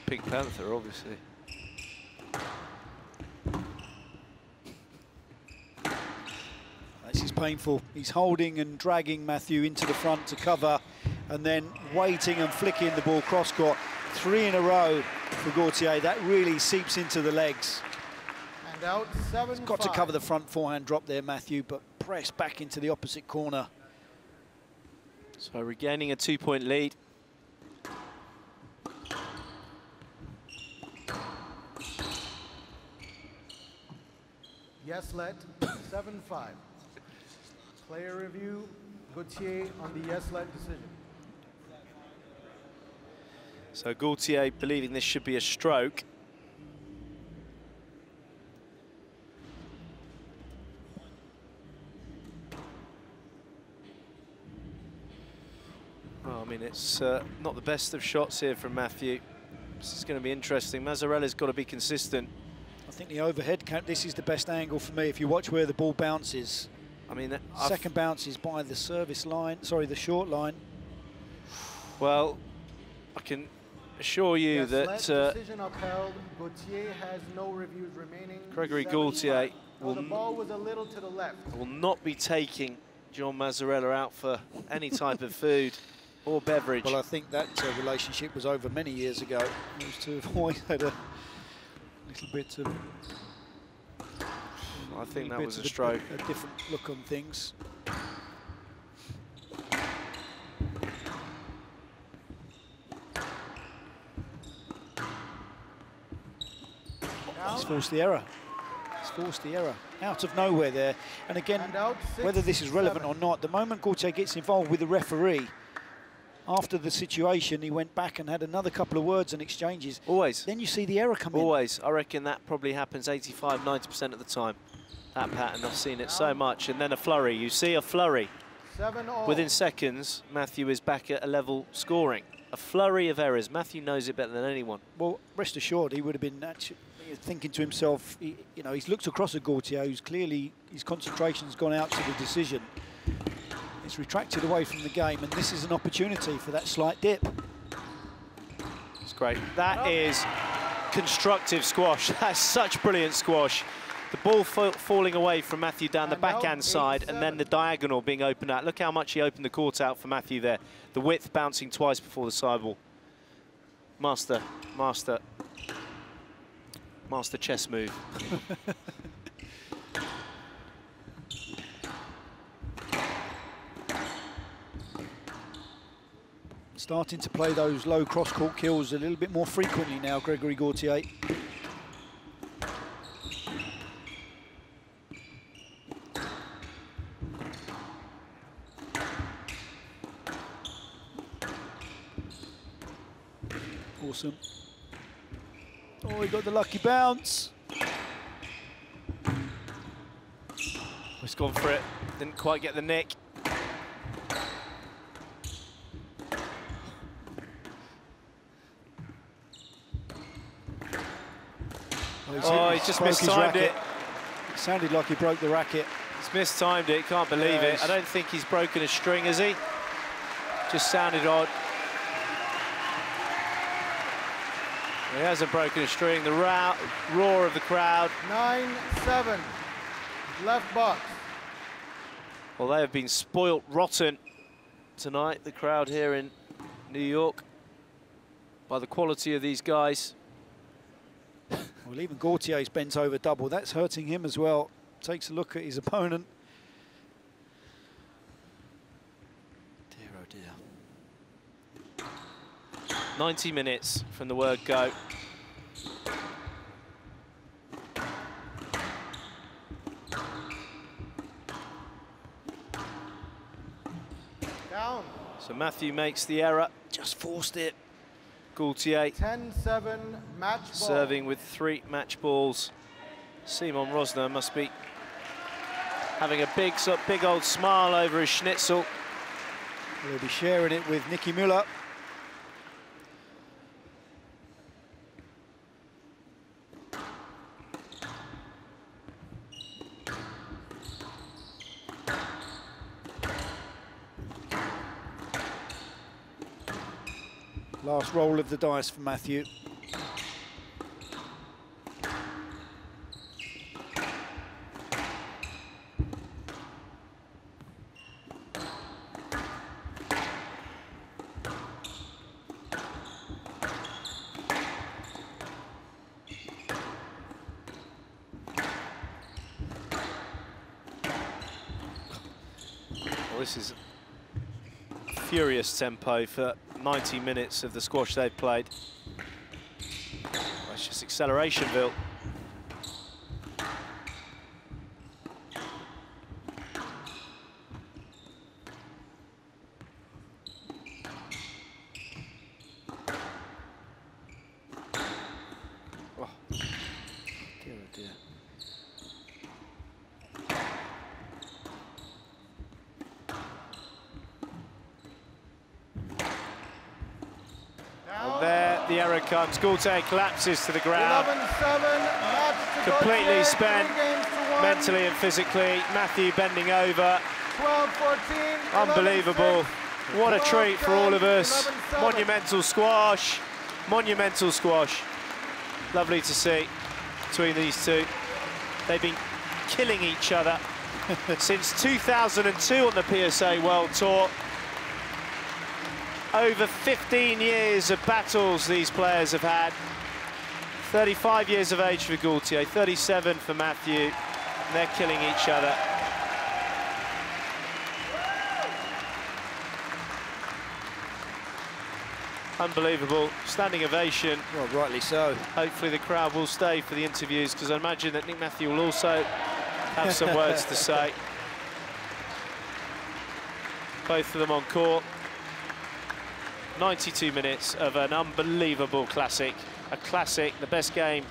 Speaker 2: Pink Panther, obviously.
Speaker 3: This is painful. He's holding and dragging Matthew into the front to cover and then waiting and flicking the ball cross-court. 3 in a row for Gaultier. That really seeps into the legs.
Speaker 4: And out 7-5.
Speaker 3: He's got to cover the front forehand drop there, Matthew, but press back into the opposite corner.
Speaker 2: So regaining a 2-point lead.
Speaker 4: Yes, let 7-5. Player review, Gaultier on the yes, let decision.
Speaker 2: So Gaultier believing this should be a stroke. Well, I mean, it's not the best of shots here from Matthew. This is going to be interesting. Mazzarella's got to be consistent.
Speaker 3: I think the overhead count, this is the best angle for me. If you watch where the ball bounces,
Speaker 2: I mean,
Speaker 3: second bounce is by the service line, sorry, the short line.
Speaker 2: Well, I can assure you
Speaker 4: yes,
Speaker 2: that
Speaker 4: decision upheld. Gaultier has no reviews remaining.
Speaker 2: Gregory Gaultier
Speaker 4: the ball was a little to the left.
Speaker 2: Will not be taking John Mazzarella out for any type of food or beverage.
Speaker 3: Well, I think that relationship was over many years ago. Those two have always had a little bit of...
Speaker 2: I think that was a stroke.
Speaker 3: A different look on things. He's forced the error. He's forced the error. Out of nowhere there. And again, whether this is relevant or not, the moment Gaultier gets involved with the referee, after the situation, he went back and had another couple of words and exchanges.
Speaker 2: Always.
Speaker 3: Then you see the error come in.
Speaker 2: Always. I reckon that probably happens 85, 90% of the time. That pattern, I've seen it so much. And then a flurry. You see a flurry.
Speaker 4: 7-all.
Speaker 2: Within seconds, Matthew is back at a level scoring. A flurry of errors. Matthew knows it better than anyone.
Speaker 3: Well, rest assured, he would have been actually thinking to himself, you know, he's looked across at Gaultier, who's clearly, his concentration's gone out to the decision. He's retracted away from the game, and this is an opportunity for that slight dip.
Speaker 2: It's great. That is constructive squash. That's such brilliant squash. The ball falling away from Matthew down the backhand side, and then the diagonal being opened out. Look how much he opened the court out for Matthew there. The width bouncing twice before the sideball. Master chess move.
Speaker 3: Starting to play those low cross-court kills a little bit more frequently now, Gregory Gaultier. Awesome. Oh, he got the lucky bounce.
Speaker 2: He's gone for it. Didn't quite get the nick. Oh, he just mistimed it.
Speaker 3: It sounded like he broke the racket.
Speaker 2: He's mistimed it, can't believe it. I don't think he's broken a string, has he? Just sounded odd. He hasn't broken a string. The roar of the crowd.
Speaker 4: 9-7, left box.
Speaker 2: Well, they have been spoilt rotten tonight, the crowd here in New York, by the quality of these guys.
Speaker 3: Well, even Gaultier's bent over double. That's hurting him as well. Takes a look at his opponent. Dear, oh dear.
Speaker 2: 90 minutes from the word go.
Speaker 4: Down.
Speaker 2: So Matthew makes the error, just forced it. Gaultier
Speaker 4: 10-7 match ball.
Speaker 2: serving with 3 match balls. Simon Rosner must be having a big old smile over his schnitzel.
Speaker 3: He'll be sharing it with Nicky Müller. Last roll of the dice for Matthew.
Speaker 2: Well, this is a furious tempo for 90 minutes of the squash they've played. That's just acceleration-ville. Oh. Dear, oh dear. And there the error comes. Gaultier collapses to the ground.
Speaker 4: 11-7, match to
Speaker 2: Completely
Speaker 4: Gaultier,
Speaker 2: spent
Speaker 4: 3 games to 1.
Speaker 2: mentally and physically. Matthew bending over.
Speaker 4: 12-14.
Speaker 2: Unbelievable.
Speaker 4: 11-6,
Speaker 2: What a treat for all of us.
Speaker 4: 11-7.
Speaker 2: Monumental squash. Monumental squash. Lovely to see between these two. They've been killing each other since 2002 on the PSA World Tour. Over 15 years of battles these players have had. 35 years of age for Gaultier, 37 for Matthew. And they're killing each other. Unbelievable. Standing ovation.
Speaker 3: Well, rightly so.
Speaker 2: Hopefully the crowd will stay for the interviews, because I imagine that Nick Matthew will also have some words to say. Both of them on court. 92 minutes of an unbelievable classic. A classic, the best game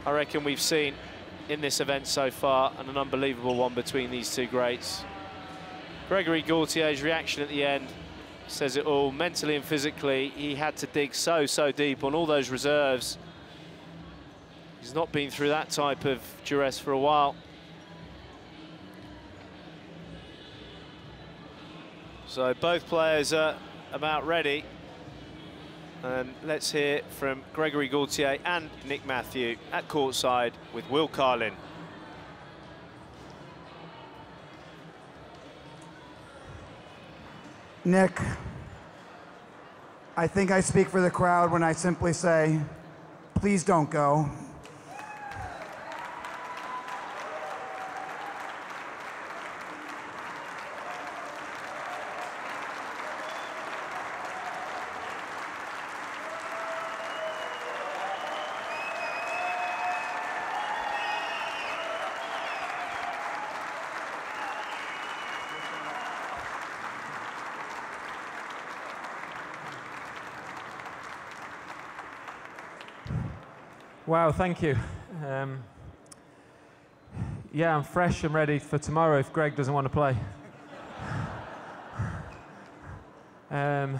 Speaker 2: I reckon we've seen in this event so far, and an unbelievable one between these two greats. Gregory Gaultier's reaction at the end says it all. Mentally and physically, he had to dig so deep on all those reserves. He's not been through that type of duress for a while. So both players are about ready. And let's hear from Gregory Gaultier and Nick Matthew at courtside with Will Carlin.
Speaker 14: Nick, I think I speak for the crowd when I simply say, please don't go.
Speaker 15: Wow, thank you. Yeah, I'm fresh and ready for tomorrow if Greg doesn't want to play. No,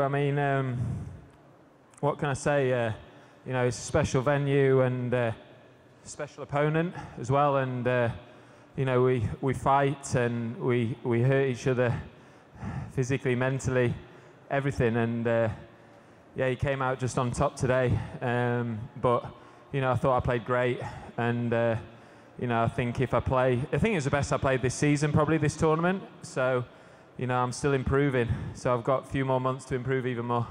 Speaker 15: I mean, what can I say? You know, it's a special venue and special opponent as well, and you know, we fight and we hurt each other physically, mentally, everything, and yeah, he came out just on top today. But you know, I thought I played great, and you know, I think if I think it was the best I played this season, probably this tournament. So, you know, I'm still improving. So I've got a few more months to improve even more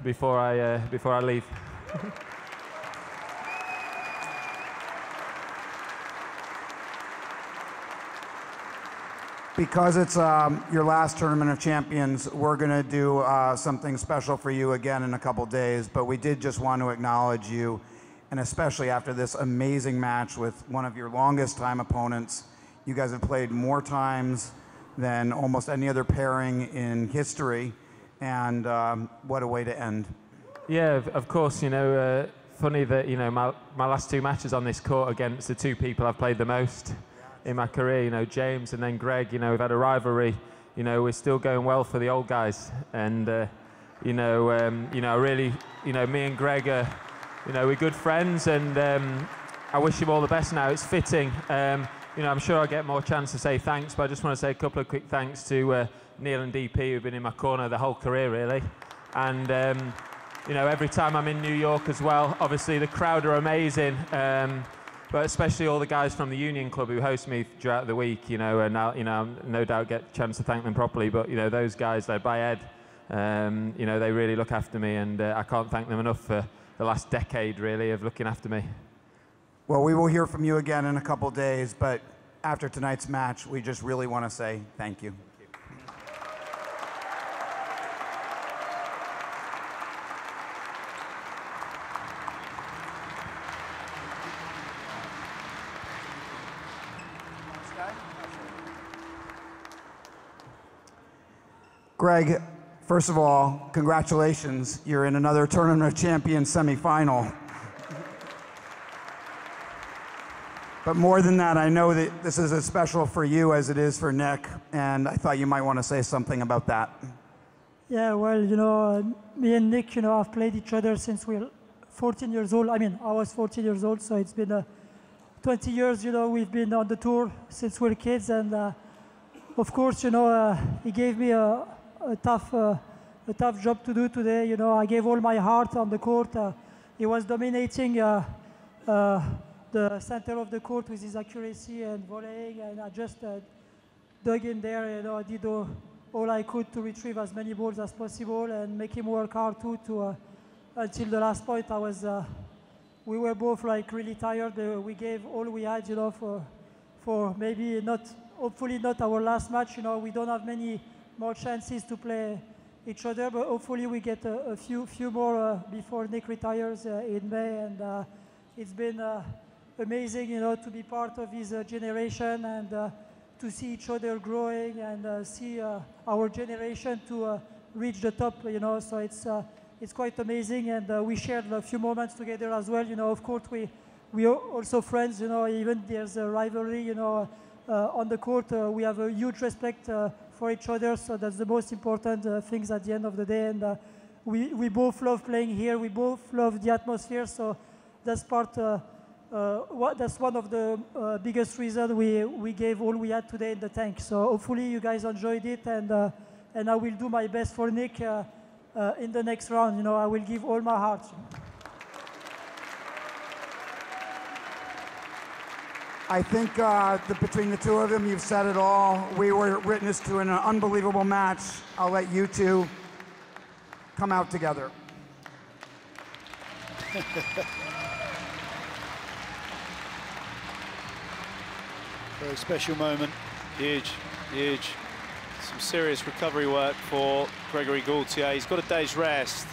Speaker 15: before I leave.
Speaker 14: Because it's your last Tournament of Champions, we're going to do something special for you again in a couple days, but we did just want to acknowledge you, and especially after this amazing match with one of your longest time opponents. You guys have played more times than almost any other pairing in history, and what a way to end. Yeah,
Speaker 15: of course, you know, funny that, you know, my last 2 matches on this court against the 2 people I've played the most in my career, you know, James and then Greg, you know, we've had a rivalry. You know, we're still going well for the old guys, and you know, really, you know, me and Greg are, you know, we're good friends, and I wish him all the best now. It's fitting. You know, I'm sure I'll get more chance to say thanks, but I just want to say a couple of quick thanks to Neil and DP, who've been in my corner the whole career, really. And you know, every time I'm in New York as well, obviously the crowd are amazing. But especially all the guys from the Union Club who host me throughout the week, you know, and I'll, you know, no doubt get a chance to thank them properly. But, you know, those guys led by Ed, you know, they really look after me, and I can't thank them enough for the last decade, really, of looking after me.
Speaker 14: Well, we will hear from you again in a couple days, but after tonight's match, we just really want to say thank you. Greg, first of all, congratulations. You're in another Tournament of Champions semifinal. But more than that, I know that this is as special for you as it is for Nick, and I thought you might want to say something about that.
Speaker 16: Yeah, well, you know, me and Nick, you know, have played each other since we were 14 years old. I mean, I was 14 years old, so it's been 20 years, you know, we've been on the tour since we were kids, and of course, you know, he gave me a tough job to do today. You know, I gave all my heart on the court. He was dominating the center of the court with his accuracy and volleying, and I just dug in there. You know, I did all I could to retrieve as many balls as possible and make him work hard too. Until the last point, we were both like really tired. We gave all we had, you know, for maybe not, hopefully not our last match. You know, we don't have many more chances to play each other, but hopefully we get a few more before Nick retires in May. And it's been amazing, you know, to be part of his generation, and to see each other growing, and see our generation to reach the top, you know. So it's quite amazing, and we shared a few moments together as well. You know, of course we are also friends, you know. Even there's a rivalry, you know, on the court. We have a huge respect for each other, so that's the most important things at the end of the day. And we both love playing here. We both love the atmosphere. So that's that's one of the biggest reasons we gave all we had today in the tank. So hopefully you guys enjoyed it, and I will do my best for Nick in the next round. You know, I will give all my heart.
Speaker 14: I think between the two of them, you've said it all. We were witness to an unbelievable match. I'll let you two come out together.
Speaker 3: Very special moment.
Speaker 2: Huge, huge. Some serious recovery work for Gregory Gaultier. He's got a day's rest.